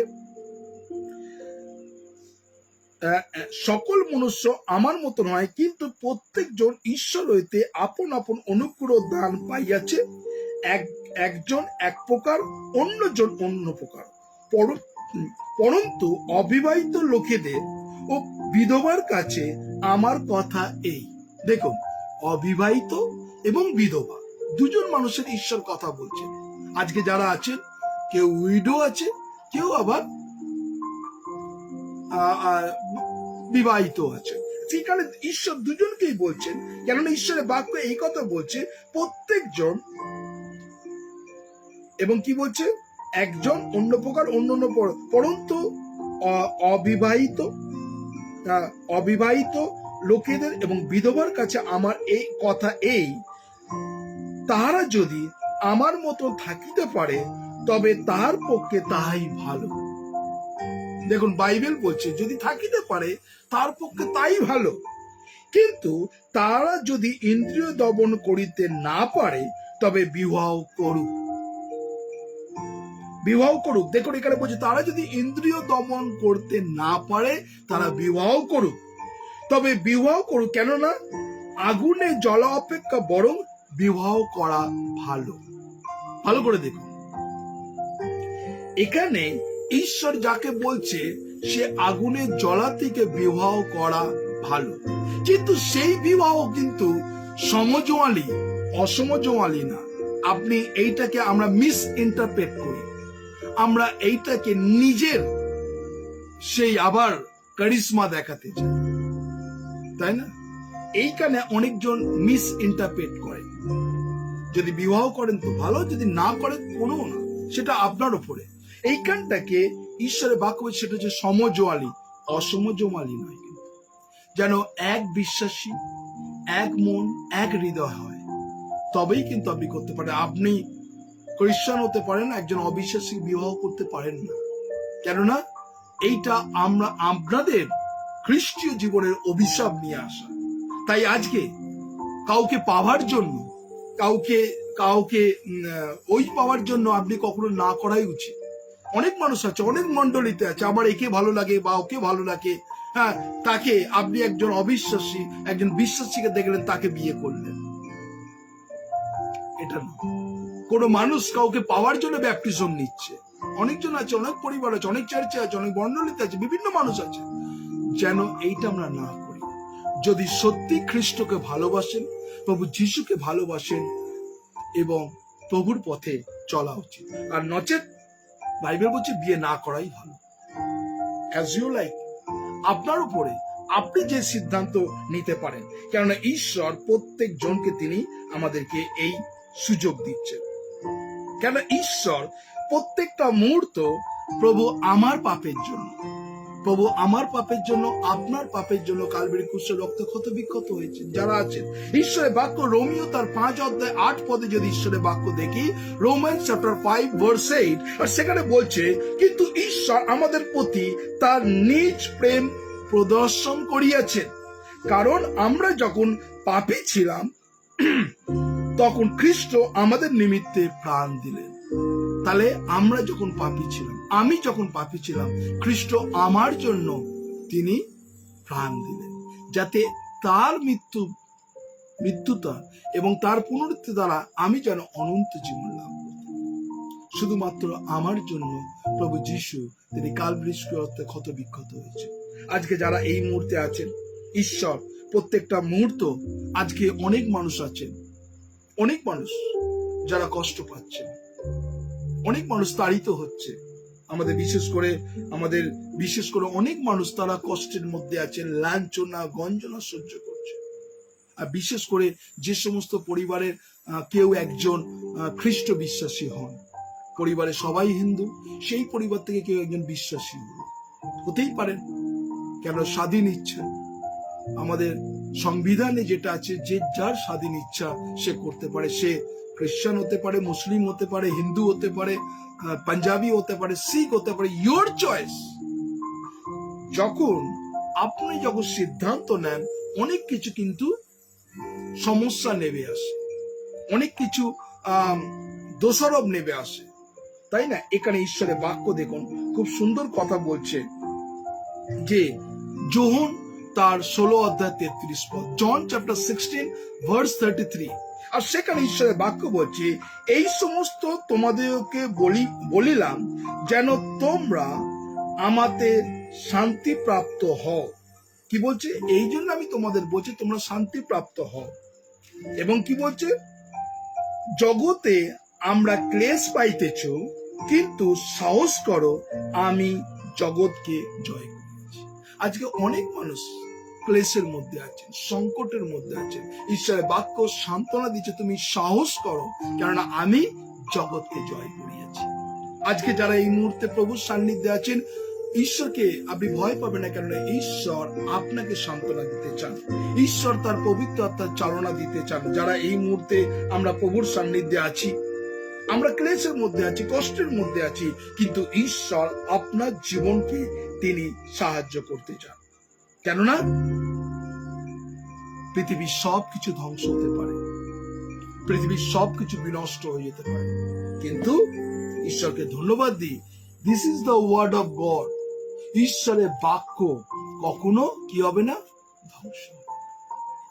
সকল মনুষ্য আমার মতন হয়, কিন্তু প্রত্যেকজন ঈশ্বর হইতে আপন আপন অনুগ্রহ দান পাইয়াছে। একজন এক প্রকার, অন্যজন অন্য প্রকার। পরন্তু অবিবাহিত লোকেদের ও বিধবার কাছে আমার কথা এই। দেখুন, অবিবাহিত এবং বিধবা দুজন মানুষের ঈশ্বর কথা বলছে। আজকে যারা আছেন, কেউ উইডো আছে, কেউ আবার বিবাহিত আছে। সেখানে ঈশ্বর দুজনকেই বলছেন, কেননা ঈশ্বরের বাক্য এই কথা বলছে, প্রত্যেকজন, এবং কি বলছে? একজন অন্য প্রকার, অন্য অন্য প্রকার। পরন্তু অবিবাহিত লোকেদের এবং বিধবার কাছে আমার এই কথা এই, তাহারা যদি আমার মতো থাকিতে পারে তবে তাহার পক্ষে তাহাই ভালো। দেখুন, বাইবেল বলছে যদি থাকিতে পারে তার পক্ষে তাই ভালো, কিন্তু তারা যদি ইন্দ্রিয় দমন করিতে না পারে তবে বিবাহ করুক। বিবাহ করুক। দেখুন, এখানে বলছে তারা যদি ইন্দ্রিয় দমন করতে না পারে তারা বিবাহ করুক, তবে বিবাহ করুক, কেননা আগুনে জ্বলা অপেক্ষা বরং বিবাহ করা ভালো। ভালো করে দেখুন, এখানে ঈশ্বর যাকে বলছে সে আগুনের জ্বলা থেকে বিবাহ করা ভালো, কিন্তু সেই বিবাহ কিন্তু সমজোয়ালি, অসমজোয়ালি না। আপনি এইটাকে আমরা মিস ইন্টারপ্রেট করি, আমরা এইটাকে নিজের সেই আবার কারিশমা দেখাতে চাই, তাই না? এইখানে অনেকজন মিস ইন্টারপ্রেট করে। যদি বিবাহ করেন তো ভালো, যদি না করেন কোনো না, সেটা আপনার উপরে। এইখানটাকে ঈশ্বরের বাক্য, সেটা হচ্ছে সমজোয়ালি, অসমজোয়ালি নয়। যেন এক বিশ্বাসী, এক মন, এক হৃদয় হয়, তবেই কিন্তু আপনি করতে পারেন। আপনি খ্রিস্টান হতে পারেন, একজন অবিশ্বাসী বিবাহ করতে পারেন না, কেননা এইটা আমরা আপনাদের খ্রিস্টীয় জীবনের অভিশাপ নিয়ে আসা। তাই আজকে কাউকে পাওয়ার জন্য, কাউকে ওই পাওয়ার জন্য আপনি কখনো না করাই উচিত। অনেক মানুষ আছে, অনেক মন্ডলীতে আছে, আমার একে ভালো লাগে বা ওকে ভালো লাগে, হ্যাঁ, তাকে আপনি একজন অবিশ্বাসী, একজন বিশ্বাসীকে দেখলেন, তাকে বিয়ে করলেন। এটা না। কোনো মানুষ কাউকে পাওয়ার জন্য ব্যাপটিজম নিচ্ছে। অনেকজন আছে, অনেক পরিবার আছে, অনেক চার্চে আছে, অনেক মন্ডলীতে আছে, বিভিন্ন মানুষ আছে। যেন এইটা আমরা না করি। যদি সত্যি খ্রিস্টকে ভালোবাসেন, প্রভু যিশুকে ভালোবাসেন, এবং প্রভুর পথে চলা উচিত। আর নচেত বাইবেল বলছে বিয়ে না করাই ভালো। অ্যাজ ইউ লাইক, আপনার উপরে, আপনি যে সিদ্ধান্ত নিতে পারেন, কেননা ঈশ্বর প্রত্যেক জনকে তিনি আমাদেরকে এই সুযোগ দিচ্ছেন। কেন ঈশ্বর প্রত্যেকটা মুহূর্ত প্রভু আমার পাপের জন্য, প্রভু আমার পাপের জন্য, আপনার পাপের জন্য কালভারি ক্রুশে রক্ত ক্ষত বিক্ষত হয়েছে। যারা আছেন ঈশ্বরের বাক্য রোমিও তার 5 পদে যদি ঈশ্বরের বাক্য দেখি, রোমান চ্যাপ্টার 5:8, আর সেখানে বলছে কিন্তু ঈশ্বর আমাদের প্রতি তার নিজ প্রেম প্রদর্শন করিয়াছেন, কারণ আমরা যখন পাপী ছিলাম তখন খ্রিস্ট আমাদের নিমিত্তে প্রাণ দিলেন। তাহলে আমরা যখন পাপী ছিলাম, আমি যখন পাপী ছিলাম, খ্রিস্ট আমার জন্য তিনি প্রাণ দিলেন, যাতে তার মৃত্যুতা এবং তার পুনরুত্থি দ্বারা আমি যেন অনন্ত জীবন লাভ করতে। শুধুমাত্র আমার জন্য প্রভু যিশু তিনি কালভারি ক্রুশে ক্ষত বিক্ষত হয়েছে। আজকে যারা এই মুহূর্তে আছেন, ঈশ্বর প্রত্যেকটা মুহূর্ত, আজকে অনেক মানুষ আছেন, অনেক মানুষ যারা কষ্ট পাচ্ছেন, অনেক মানুষ তাড়িত হচ্ছে, আমাদের বিশেষ করে অনেক মানুষ তারা কষ্টের মধ্যে আছেন, লাঞ্ছনা গঞ্জনা সহ্য করছে। আর বিশেষ করে যে সমস্ত পরিবারের কেউ একজন খ্রিস্ট বিশ্বাসী হন, পরিবারে সবাই হিন্দু, সেই পরিবার থেকে কেউ একজন বিশ্বাসী হতেই পারেন, কেন স্বাধীন ইচ্ছা আমাদের সংবিধানে যেটা আছে, যে যার স্বাধীন ইচ্ছা সে করতে পারে। সে খ্রিস্টান হতে পারে, মুসলিম হতে পারে, হিন্দু হতে পারে, পাঞ্জাবি হতে পারে, শিখ হতে পারে, ইয়োর চয়েস। যখন আপনি সিদ্ধান্ত নেন, অনেক কিছু কিন্তু সমস্যা নেমে আসে, অনেক কিছু দোষারোপ নেমে আসে, তাই না? এখানে ঈশ্বরের বাক্য দেখুন, খুব সুন্দর কথা বলছে যে যোহন তার 16:33 পদ, জন চ্যাপ্টার 16:33, আর সেখানে ঈশ্বরের বাক্য বলছে এই সমস্ত তোমাদেরকে বলিলাম যেন তোমরা আমাতে শান্তি প্রাপ্ত হও। কি বলছে? এই জন্য আমি তোমাদের বলছি তোমরা শান্তি প্রাপ্ত হও। এবং কি বলছে? জগতে আমরা ক্লেশ পাইতেছ, কিন্তু সাহস করো, আমি জগৎকে জয় করেছি। আজকে অনেক মানুষ ক্লেশের মধ্যে আছেন, সংকটের মধ্যে আছেন, ঈশ্বরের বাক্য সান্ত্বনা দিচ্ছে তুমি সাহস করো, কেননা আমি জগৎকে জয় করিয়েছি। আজকে যারা এই মুহূর্তে প্রভুর সান্নিধ্যে আছেন, ঈশ্বরকে আপনি ভয় পাবেন না, কেননা ঈশ্বর আপনাকে সান্ত্বনা দিতে চান, ঈশ্বর তার পবিত্র আত্মার চালনা দিতে চান। যারা এই মুহূর্তে আমরা প্রভুর সান্নিধ্যে আছি, আমরা ক্লেশের মধ্যে আছি, কষ্টের মধ্যে আছি, কিন্তু ঈশ্বর আপনার জীবনকে তিনি সাহায্য করতে চান। কেননা পৃথিবীর সবকিছু ধ্বংস হতে পারে, পৃথিবীর সবকিছু বিনষ্ট হয়ে যেতে পারে, কিন্তু ঈশ্বরকে ধন্যবাদ দিই, this is the word of God. ঈশ্বরের বাক্য কখনো কি হবে না? ধ্বংস হবে।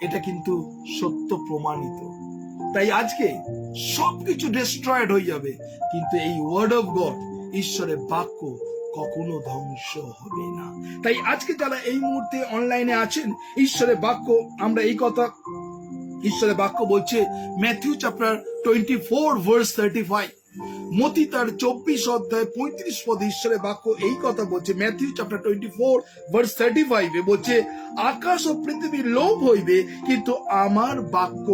এটা কিন্তু সত্য প্রমাণিত। তাই আজকে সবকিছু ডিস্ট্রয়েড হয়ে যাবে, কিন্তু এই ওয়ার্ড অফ গড, ঈশ্বরের বাক্য কখনো ধ্বংস হবে না। তাই আজকে যারা এই মুহূর্তে অনলাইনে আছেন, ঈশ্বরের বাক্য, আমরা এই কথা, ঈশ্বরের বাক্য বলছে ম্যাথিউ চ্যাপ্টার 24:35, মতি তার 24:35 পদে ঈশ্বরের বাক্য এই কথা বলছে। ম্যাথিউ চ্যাপ্টার 24:35 বলছে আকাশ ও পৃথিবীর লোভ হইবে, কিন্তু আমার বাক্য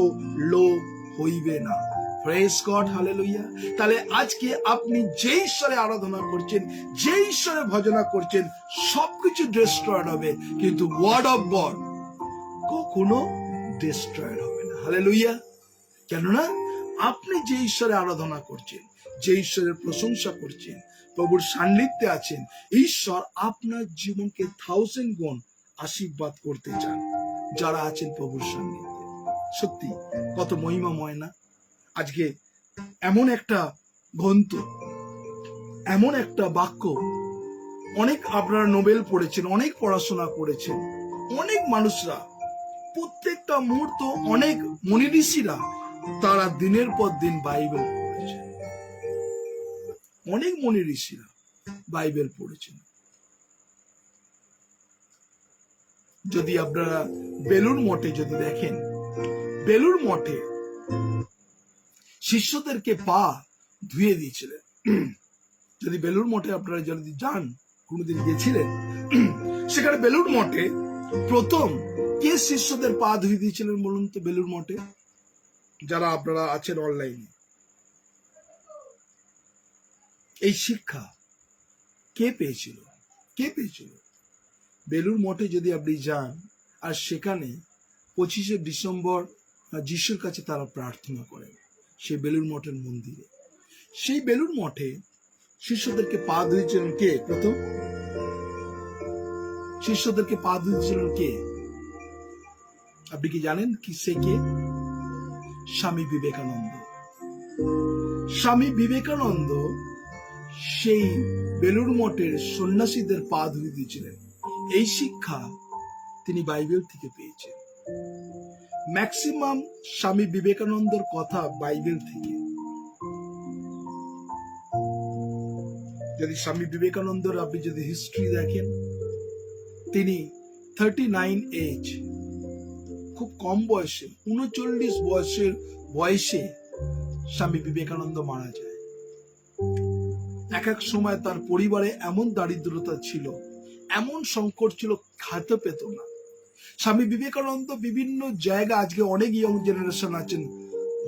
লোভ হইবে না। Praise God, hallelujah. তাহলে আজকে আপনি যে ঈশ্বরে আরাধনা করছেন, যে ঈশ্বরে ভজনা করছেন, সবকিছু ডিস্ট্রয়েড হবে, কিন্তু ওয়ার্ড অফ গড কখনো ডিস্ট্রয়েড হবে না। হালেলুয়া। কেননা আপনি যে ঈশ্বরে আরাধনা করছেন, যে ঈশ্বরের প্রশংসা করছেন, প্রভুর সান্নিধ্যে আছেন, ঈশ্বর আপনার জীবনকে 1000 গুণ আশীর্বাদ করতে চান। যারা আছেন প্রভুর সান্নিধ্যে, সত্যি কত মহিমাময় না? আজকে এমন একটা গ্রন্থ, এমন একটা বাক্য, অনেক আপনারা নোবেল পড়েছেন, অনেক পড়াশোনা করেছেন, অনেক মানুষরা প্রত্যেকটা মুহূর্ত, অনেক মুনি ঋষিরা তারা দিনের পর দিন বাইবেল পড়েছেন, অনেক মুনি ঋষিরা বাইবেল পড়েছেন। যদি আপনারা বেলুড় মঠে যদি দেখেন, বেলুড় মঠে শিষ্যদেরকে পা ধুয়ে দিয়েছিলেন। যদি বেলুড় মঠে আপনারা যদি যান, কোনোদিন গেছিলেন, সেখানে বেলুড় মঠে প্রথম কে শিষ্যদের পা ধুয়ে দিয়েছিলেন বলুন তো? বেলুড় মঠে যারা আপনারা আছেন অনলাইনে, এই শিক্ষা কে পেয়েছিল? কে পেয়েছিল? বেলুড় মঠে যদি আপনি যান, আর সেখানে 25শে ডিসেম্বর যিশুর কাছে তারা প্রার্থনা করেন, সেই বেলুড় মঠের মন্দিরে। সেই বেলুড় মঠে শিষ্যদেরকে পা ধুয়েছিলেন কে? প্রথম শিষ্যদেরকে পা ধুয়েছিলেন কে? আপনি কি জানেন কি সে কে? স্বামী বিবেকানন্দ। স্বামী বিবেকানন্দ সেই বেলুড় মঠের সন্ন্যাসীদের পা ধুয়ে দিয়েছিলেন। এই শিক্ষা তিনি বাইবেল থেকে পেয়েছেন। ম্যাক্সিমাম স্বামী বিবেকানন্দর কথা বাইবেল থেকে। যদি স্বামী বিবেকানন্দর আপনি যদি হিস্ট্রি দেখেন, তিনি 39 এজ, খুব কম বয়সে, 39 বয়সে স্বামী বিবেকানন্দ মারা যায়। এক এক সময় তার পরিবারে এমন দারিদ্রতা ছিল, এমন সংকট ছিল, খেতে পেত না। স্বামী বিবেকানন্দ বিভিন্ন জায়গা, আজকে অনেক ইয়ং জেনারেশন আছেন,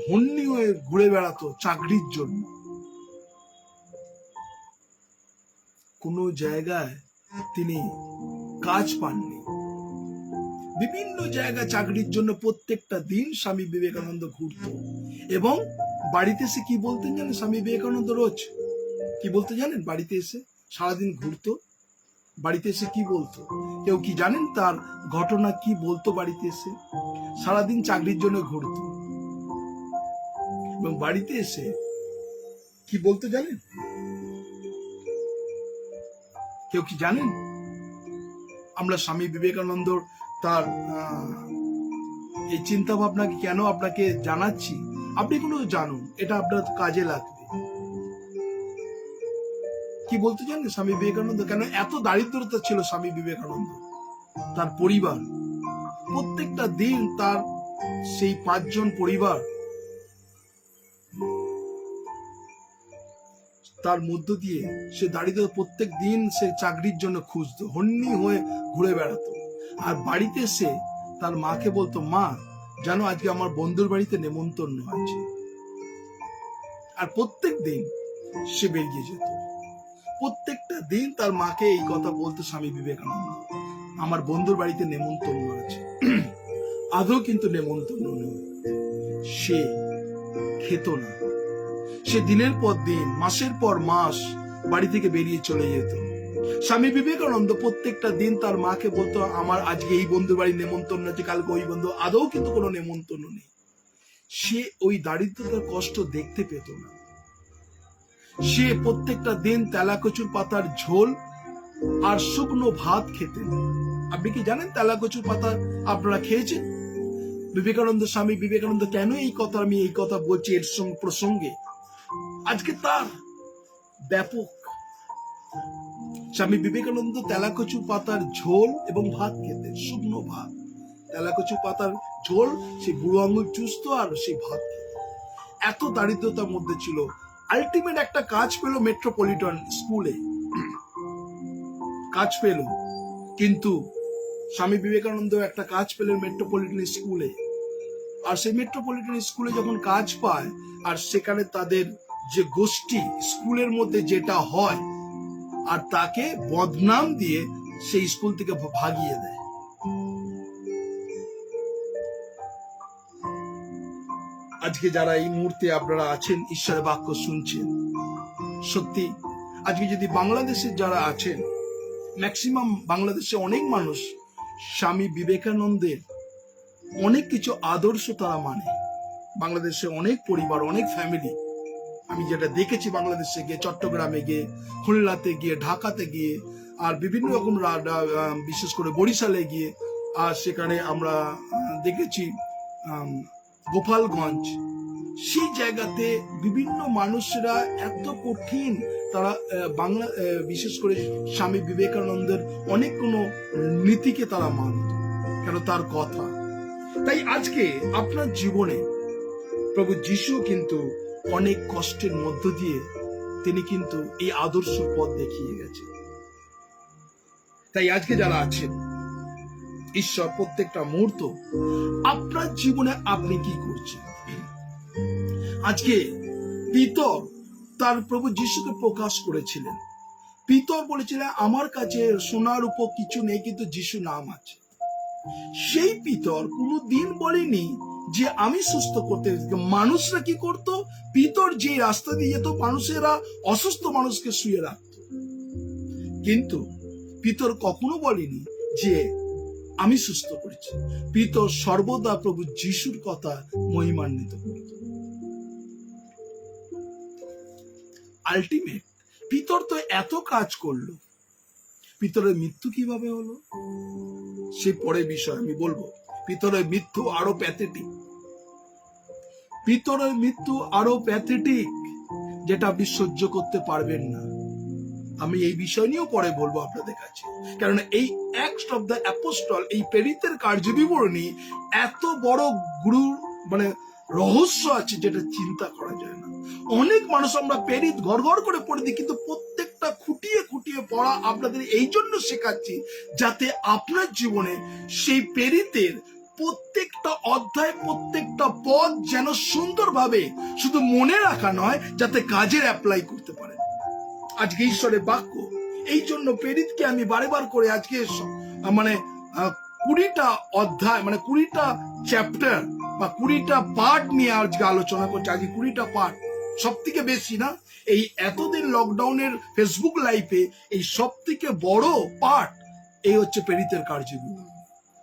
হন্যি হয়ে ঘুরে বেড়াতো চাকরির জন্য। কোন জায়গায় তিনি কাজ পাননি। বিভিন্ন জায়গায় চাকরির জন্য প্রত্যেকটা দিন স্বামী বিবেকানন্দ ঘুরত। এবং বাড়িতে এসে কি বলতেন জানেন স্বামী বিবেকানন্দ? রোজ কি বলতে জানেন? বাড়িতে এসে সারাদিন ঘুরতো, বাড়িতে এসে কি বলতো? কেউ কি জানেন তার ঘটনা কি বলতো? বাড়িতে এসে সারাদিন চাকরির জন্য ঘুরতো এবং বাড়িতে এসে কি বলতো জানেন? কেউ কি জানেন? আমরা স্বামী বিবেকানন্দ তার এই চিন্তা ভাবনাকে কেন আপনাকে জানাচ্ছি, আপনি কোনো জানুন, এটা আপনার কাজে লাগবে। কি বলতে জানেন স্বামী বিবেকানন্দ? কেন এত দারিদ্রতা ছিল স্বামী বিবেকানন্দ? তার পরিবার, প্রত্যেকটা দিন তার সেই 5 জন পরিবার, তার মধ্য দিয়ে সে দারিদ্র, প্রত্যেক দিন সে চাকরির জন্য খুঁজতো, হন্যি হয়ে ঘুরে বেড়াতো। আর বাড়িতে এসে তার মাকে বলতো, মা জানো আজকে আমার বন্ধুর বাড়িতে নেমন্তন্ন আছে। আর প্রত্যেক দিন সে বেরিয়ে যেত। প্রত্যেকটা দিন তার মাকে এই কথা বলতো স্বামী বিবেকানন্দ, আমার বন্ধুর বাড়িতে নেমন্তন্ন আছে। আদৌ কিন্তু নেমন্তন্ন নেই, সে খেত না। সে দিনের পর দিন, মাসের পর মাস বাড়ি থেকে বেরিয়ে চলে যেত। স্বামী বিবেকানন্দ প্রত্যেকটা দিন তার মাকে বলতো, আমার আজকে এই বন্ধুর বাড়ি নেমন্তন্ন আছে, কালকে ওই বন্ধু, আদৌ কিন্তু কোনো নেমন্তন্ন নেই। সে ওই দারিদ্রতার কষ্ট দেখতে পেত না। সে প্রত্যেকটা দিন তেলাকচুর পাতার ঝোল আর শুকনো ভাত খেতেন। আপনি কি জানেন তেলাকচুর পাতা আপনারা খেয়েছেন? বিবেকানন্দ, স্বামী বিবেকানন্দ কেন এই কথা, আমি এই কথা বলছি এর প্রসঙ্গে, আজকে তার ব্যাপক। স্বামী বিবেকানন্দ তেলাকচুর পাতার ঝোল এবং ভাত খেতেন, শুকনো ভাত, তেলাকচুর পাতার ঝোল, সেই বুড়ো আঙুল চুষতো আর সেই ভাত খেত। এত দারিদ্রতার মধ্যে ছিল। আলটিমেট একটা কাজ পেল মেট্রোপলিটন স্কুলে, কাজ পেল। কিন্তু স্বামী বিবেকানন্দ একটা কাজ পেলেন মেট্রোপলিটন স্কুলে। আর সেই মেট্রোপলিটন স্কুলে যখন কাজ পায়, আর সেখানে তাদের যে গোষ্ঠী, স্কুলের মধ্যে যেটা হয়, আর তাকে বদনাম দিয়ে সেই স্কুল থেকে ভাগিয়ে দেয়। আজকে যারা এই মুহূর্তে আপনারা আছেন, ঈশ্বরের বাক্য শুনছেন, সত্যি আজকে যদি বাংলাদেশের যারা আছেন, ম্যাক্সিমাম বাংলাদেশে অনেক মানুষ স্বামী বিবেকানন্দের অনেক কিছু আদর্শ তারা মানে। বাংলাদেশে অনেক পরিবার, অনেক ফ্যামিলি, আমি যেটা দেখেছি বাংলাদেশে গিয়ে, চট্টগ্রামে গিয়ে, খুলনাতে গিয়ে, ঢাকাতে গিয়ে, আর বিভিন্ন রকম বিশেষ করে বরিশালে গিয়ে, আর সেখানে আমরা দেখেছি গোপালগঞ্জ, সেই জায়গাতে বিভিন্ন মানুষেরা এত কঠিন, তারা বাংলা, বিশেষ করে স্বামী বিবেকানন্দের অনেক কোনো নীতিকে তারা মানত। কেন তার কথা। তাই আজকে আপনার জীবনে প্রভু যিশু কিন্তু অনেক কষ্টের মধ্য দিয়ে তিনি কিন্তু এই আদর্শ পথ দেখিয়ে গেছে। তাই আজকে যারা আছেন, ঈশ্বর প্রত্যেকটা মুহূর্ত আপনার জীবনে আপনি কি করছেন। আজকে পিতর তার প্রভু যিশুকে প্রকাশ করেছিলেন। পিতর বলেছিলেন আমার কাছে সোনার উপর কিছু নেই, কিন্তু যিশু নাম আছে। সেই পিতর কোনোদিন বলেনি যে আমি সুস্থ করতে। মানুষরা কি করত, পিতর যে রাস্তা দিয়ে যেত মানুষেরা অসুস্থ মানুষকে শুয়ে রাখত, কিন্তু পিতর কখনো বলেনি যে আমি সুস্থ করেছি। পিতর সর্বদা প্রভু যিশুর কথা মহিমান্বিত করত। আলটিমেট পিতর তো এত কাজ করলো, পিতরের মৃত্যু কিভাবে হলো সে পরে বিষয় আমি বলবো। পিতরের মৃত্যু আরো প্যাথেটিক, পিতরের মৃত্যু আরো প্যাথেটিক, যেটা আপনি সহ্য করতে পারবেন না। আমি এই বিষয় নিয়েও পরে বলবো আপনাদের কাছে, কারণ এই অ্যাক্টস অফ দ্য অ্যাপোস্টল, এই প্রেরিতের কার্যবিবরণী এত বড় গুরু মানে রহস্য আছে যেটা চিন্তা করা যায় না। অনেক মানুষ আমরা প্রেরিত ঘর ঘর করে পড়ে দিই, কিন্তু প্রত্যেকটা খুঁটিয়ে খুঁটিয়ে পড়া আপনাদের এই জন্য শেখাচ্ছি যাতে আপনার জীবনে সেই প্রেরিতের প্রত্যেকটা অধ্যায় প্রত্যেকটা পদ যেন সুন্দরভাবে শুধু মনে রাখা নয়, যাতে কাজের অ্যাপ্লাই করতে পারেন। আজকে ঈশ্বরের বাক্য এই জন্য প্রেরিতকে আমি বারেবার করে আজকে মানে 20টা অধ্যায় মানে 20টা চ্যাপ্টার বা 20টা পার্ট নিয়ে আজকে আলোচনা করছি। আজকে 20টা পার্ট, সব থেকে বেশি না এই এতদিন লকডাউনের ফেসবুক লাইভে এই সব থেকে বড় পার্ট এই হচ্ছে প্রেরিতের কার্যবিবরণী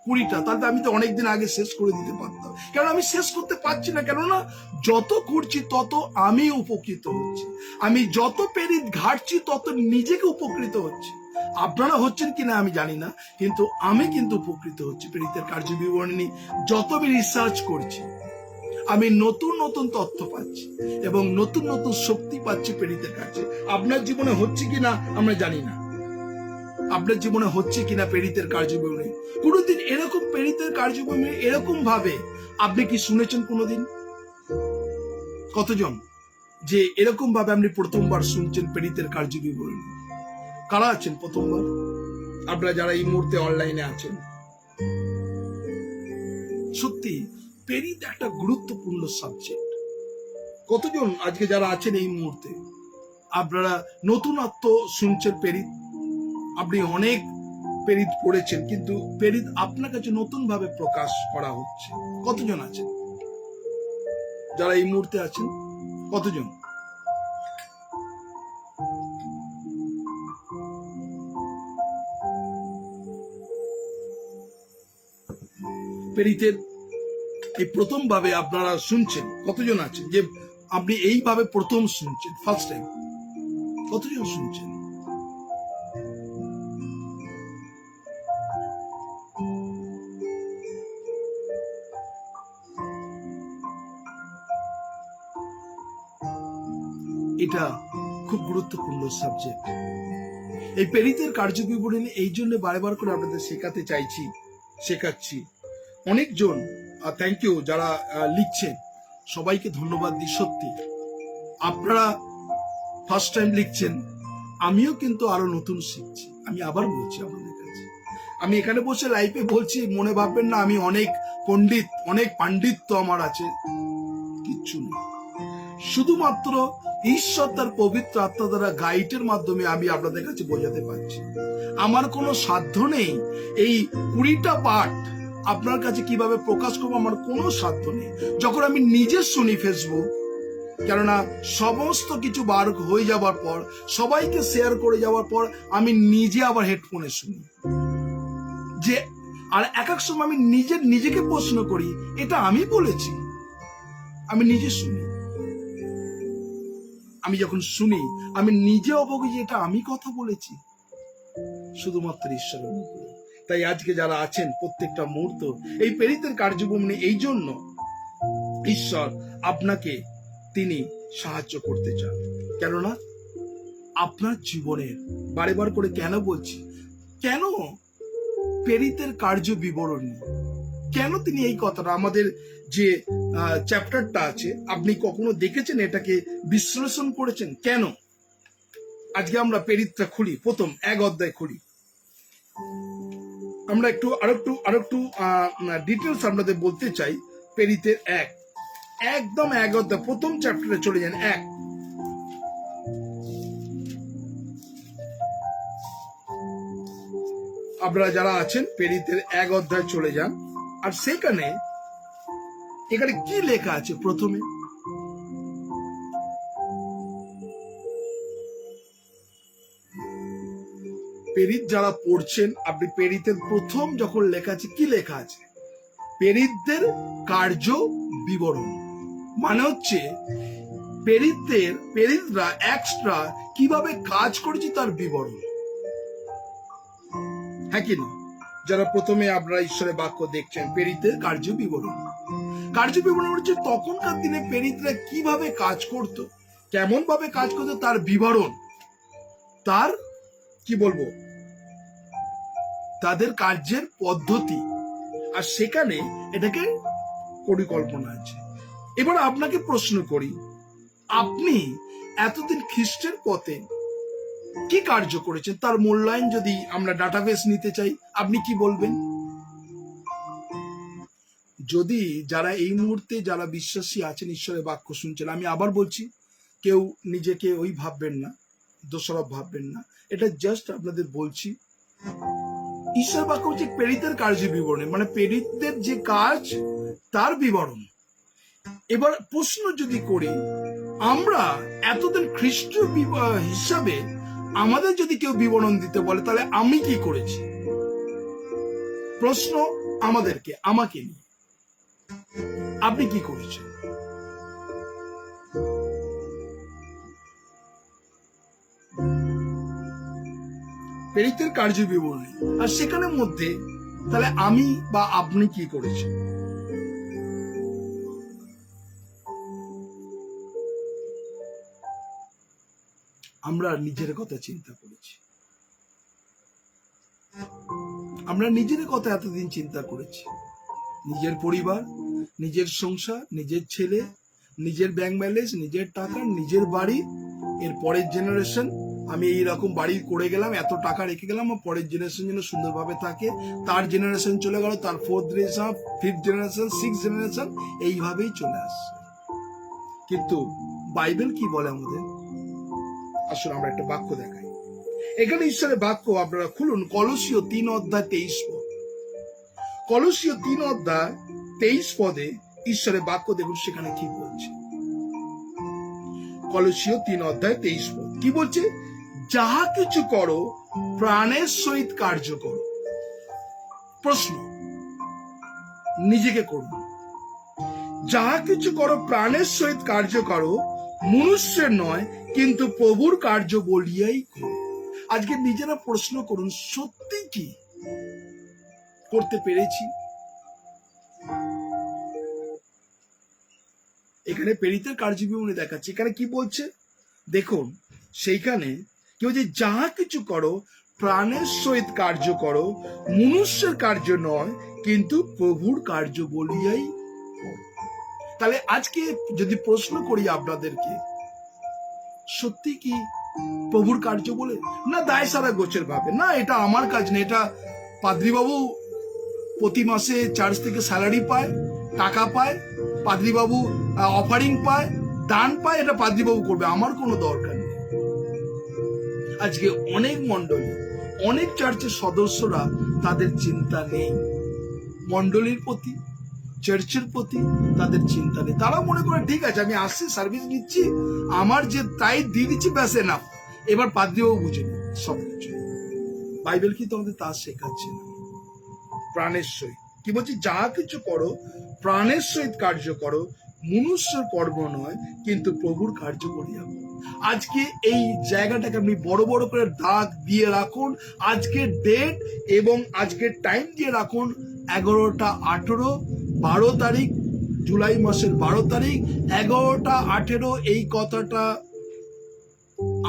20টা। তাহলে আমি তো অনেকদিন আগে শেষ করে দিতে পারতাম, কারণ আমি শেষ করতে পারছি না। কেননা যত করছি তত আমি উপকৃত হচ্ছি, আমি যত প্রেরিত ঘাটছি তত নিজেকে উপকৃত হচ্ছি। আপনারা হচ্ছেন কিনা আমি জানি না, কিন্তু আমি কিন্তু উপকৃত হচ্ছি। প্রেরিতের কার্যবিবরণী যত আমি রিসার্চ করছি, আমি নতুন নতুন তথ্য পাচ্ছি এবং নতুন নতুন শক্তি পাচ্ছি প্রেরিতের কাছে। আপনার জীবনে হচ্ছে কিনা আমরা জানি না, আপনার জীবনে হচ্ছে কিনা প্রেরিতের কার্যবিবরণী। কোনোদিন এরকম প্রেরিতের কার্যবিবরণী এরকম ভাবে আপনি কি শুনেছেন কোনোদিন? কতজন যে এরকম ভাবে আপনি প্রথমবার শুনছেন প্রেরিতের কার্যবিবরণী? কারা আছেন প্রথমবার? আপনারা যারা এই মুহূর্তে অনলাইনে আছেন। সত্যি প্রেরিত একটা গুরুত্বপূর্ণ সাবজেক্ট। কতজন আজকে যারা আছেন এই মুহূর্তে আপনারা নতুনত্ব শুনছেন প্রেরিত? আপনি অনেক প্রেরিত পড়েছেন, কিন্তু প্রেরিত আপনার কাছে নতুন ভাবে প্রকাশ করা হচ্ছে। কতজন আছেন যারা এই মুহূর্তে আছেন? কতজন? প্রেরিতের এই প্রথম ভাবে আপনারা শুনছেন? কতজন আছেন যে আপনি এইভাবে প্রথম শুনছেন, ফার্স্ট টাইম? কতজন শুনছেন? এটা খুব গুরুত্বপূর্ণ সাবজেক্ট। এই প্রেরিতের কার্যবিবরণী এই জন্য বারবার করে আপনাদের শেখাতে চাইছি, শেখাচ্ছি। অনেকজন থ্যাংক ইউ যারা লিখছেন, সবাইকে ধন্যবাদ দিই। সত্যি আপনারা ফার্স্ট টাইম লিখছেন, আমিও কিন্তু আরো নতুন শিখছি। আমি আবার বলছি আপনাদের কাছে, আমি এখানে বসে লাইভে বলছি, মনে ভাববেন না আমি অনেক পণ্ডিত, অনেক পাণ্ডিত্য আমার আছে, কিচ্ছু নেই। শুধুমাত্র ঈশ্বর তার পবিত্র আত্মা দ্বারা গাইডের মাধ্যমে আমি আপনাদের কাছে বোঝাতে পারছি। আমার কোনো সাধ্য নেই এই 20টা পাঠ আপনার কাছে কিভাবে প্রকাশ করবো, আমার কোনো সাধ্য নেই। যখন আমি নিজে শুনি ফেসবুক, কেননা সমস্ত কিছু বার হয়ে যাবার পর, সবাইকে শেয়ার করে যাওয়ার পর আমি নিজে আবার হেডফোনে শুনি যে, আর এক এক সময় আমি নিজেকে প্রশ্ন করি, এটা আমি বলেছি? আমি নিজে শুনি, আমি যখন শুনি আমি নিজে অবাক হই যে এটা আমি কথা বলেছি। শুধুমাত্র ঈশ্বরের অনুগ্রহ। তাই আজকে যারা আছেন প্রত্যেকটা মুহূর্ত এই প্রেরিতের কার্যক্রমে, এই জন্য ঈশ্বর আপনাকে তিনি সাহায্য করতে চান। কেননা আপনার জীবনের বারে বার করে কেন বলছি, কেন প্রেরিতের কার্য বিবরণী। কেন তিনি এই কথাটা, আমাদের যে চ্যাপ্টারটা আছে, আপনি কখনো দেখেছেন এটাকে বিশ্লেষণ করেছেন কেন? আজকে আমরা প্রেরিতটা খুলি, প্রথম 1 অধ্যায় খুলি। আমরা আরেকটু ডিটেলস আপনাদের বলতে চাই। প্রেরিতের একদম 1 অধ্যায় প্রথম চ্যাপ্টারে চলে যান। আপনারা যারা আছেন প্রেরিতের 1 অধ্যায় চলে যান। আর এখানে কি লেখা আছে? প্রথমে প্রেরিত যারা পড়ছেন, আপনি প্রেরিতের প্রথম যখন লেখা আছে, কি লেখা আছে? প্রেরিতদের কার্য বিবরণ। মানে হচ্ছে প্রেরিতরা এক্সট্রা কিভাবে কাজ করেছে তার বিবরণ। হ্যাঁ কি না? যারা প্রথমে আপনারা ঈশ্বরের বাক্য দেখছেন, প্রেরিতের কার্য বিবরণ। কার্য বিবরণ হচ্ছে তখনকার দিনে প্রেরিতরা কিভাবে কাজ করত, কেমন ভাবে কাজ করতো তার বিবরণ, তার কি বলবো, তাদের কার্যের পদ্ধতি। আর সেখানে এটাকে পরিকল্পনা আছে। এবার আপনাকে প্রশ্ন করি, আপনি এতদিন খ্রিস্টের পথে কি কার্য করেছেন তার মূল্যায়ন যদি আমরা ডাটাবেস নিতে চাই, আপনি কি বলবেন? যদি যারা এই মুহূর্তে যারা বিশ্বাসী আছেন, ঈশ্বরের বাক্য শুনছেন, আমি আবার বলছি, কেউ নিজেকে ওই ভাববেন না, দোষারোপ ভাববেন না, এটা জাস্ট আপনাদের বলছি। ঈশ্বর বাক্য হচ্ছে প্রেরিতের কার্য বিবরণ, মানে প্রেরিতদের যে কাজ তার বিবরণ। এবার প্রশ্ন যদি করি, আমরা এতদিন খ্রিস্ট হিসাবে আমাদের যদি কেউ বিবরণ দিতে বলে, তাহলে আমি কি করেছি? প্রশ্ন আমাকে নিয়ে, আপনি কি করেছেন? প্রেরিতের কার্য বিবরণী, আর সেখানে মধ্যে তাহলে আমি বা আপনি কি করেছেন? আমরা নিজের কথা চিন্তা করেছি, আমরা নিজের কথা এতদিন চিন্তা করেছি। নিজের পরিবার, নিজের সংসার, নিজের ছেলে, নিজের ব্যাংক ব্যালেন্স, নিজের টাকা, নিজের বাড়ি, এর পরের জেনারেশন, আমি এইরকম বাড়ি করে গেলাম, এত টাকা রেখে গেলাম, পরের জেনারেশন যেন সুন্দরভাবে থাকে, তার জেনারেশন চলে গেল, তার 4th generation, 5th generation, 6th generation, এইভাবেই চলে আসছে। কিন্তু বাইবেল কি বলে আমাদের? আসলে আমরা একটা বাক্য দেখাই। এখানে ঈশ্বরের বাক্য আপনারা খুলুন, কলসীয় 3 অধ্যায় 23 পদ। কলসীয় 3 অধ্যায় 23 পদে ঈশ্বরের বাক্য দেখুন, সেখানে কি বলছে। কলসীয় 3 অধ্যায় 23 পদ কি বলছে? যাহা কিছু করো প্রাণের সহিত কার্য করো। প্রশ্ন নিজেকে করুন, যাহা কিছু করো প্রাণের সহিত কার্য করো, মনুষ্যের নয় কিন্তু প্রভুর কার্য বলিয়াই করো। আজকে নিজেরা প্রশ্ন করুন, সত্যি কি করতে পেরেছি? এখানে প্রেরিতের কার্য বিবরণী দেখাচ্ছে। এখানে কি বলছে দেখুন, সেইখানে কি বলছে? যাহা কিছু করো প্রাণের সহিত কার্য করো, মনুষ্যের কার্য নয় কিন্তু প্রভুর কার্য বলিয়াই করো। তাহলে আজকে যদি প্রশ্ন করি আপনাদেরকে, সত্যি কি প্রভুর কার্য বলে? না দায় সারা গোছের ভাবে, না এটা আমার কাজ না, এটা পাদ্রীবাবু প্রতি মাসে চার্চ থেকে স্যালারি পায়, টাকা পায়, পাদ্রীবাবু অফারিং পায়, দান পায়, এটা পাদ্রীবাবু করবে, আমার কোনো দরকার নেই। আজকে অনেক মণ্ডলী, অনেক চার্চের সদস্যরা তাদের চিন্তা নেই, মণ্ডলীর প্রতি, চার্চের প্রতি তাদের চিন্তা নেই। তারা মনে করে ঠিক আছে, আমি আসছি, সার্ভিস নিচ্ছি, আমার যে তাই দিয়ে দিচ্ছি, ব্যাস এনাফ, এবার পাদ্রীবাবু বুঝে নি সবকিছু। বাইবেল কি তোমাদের তা শেখাচ্ছে না? প্রাণের সহিত কি বলছি? যাহা কিছু করো প্রাণের সহিত কার্য করো, মনুষ্যের কর্ম নয় কিন্তু প্রভুর কার্য করিয়া। আজকে এই জায়গাটাকে আপনি বড় বড় করে দাগ দিয়ে রাখুন, আজকের ডেট এবং আজকের টাইম দিয়ে রাখুন, 11টা 18, 12 তারিখ, জুলাই মাসের 12 তারিখ, 11টা 18 এই কথাটা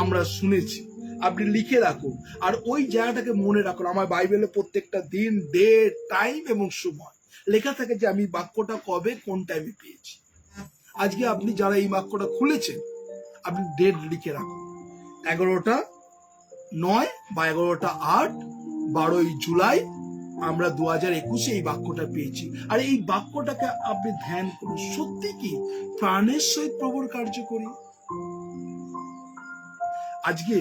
আমরা শুনেছি। আপনি লিখে রাখুন, আর ওই জায়গাটাকে মনে রাখুন। আমার বাইবেলে প্রত্যেকটা দিন, ডেট, টাইম এবং সময় লেখা থাকে যে আমি বাক্যটা কবে কোন টাইমে পেয়েছি। আজকে আপনি যারা এই বাক্যটা খুলেছেন, আপনি ডেট লিখে রাখুন, 11টা-9 বা 11টা-8, 12ই জুলাই আমরা 2021 এই বাক্যটা পেয়েছি। আর এই বাক্যটাকে আপনি ধ্যান করুন, সত্যি কি প্রাণের সহিত প্রভুর কার্যকরী। আজকে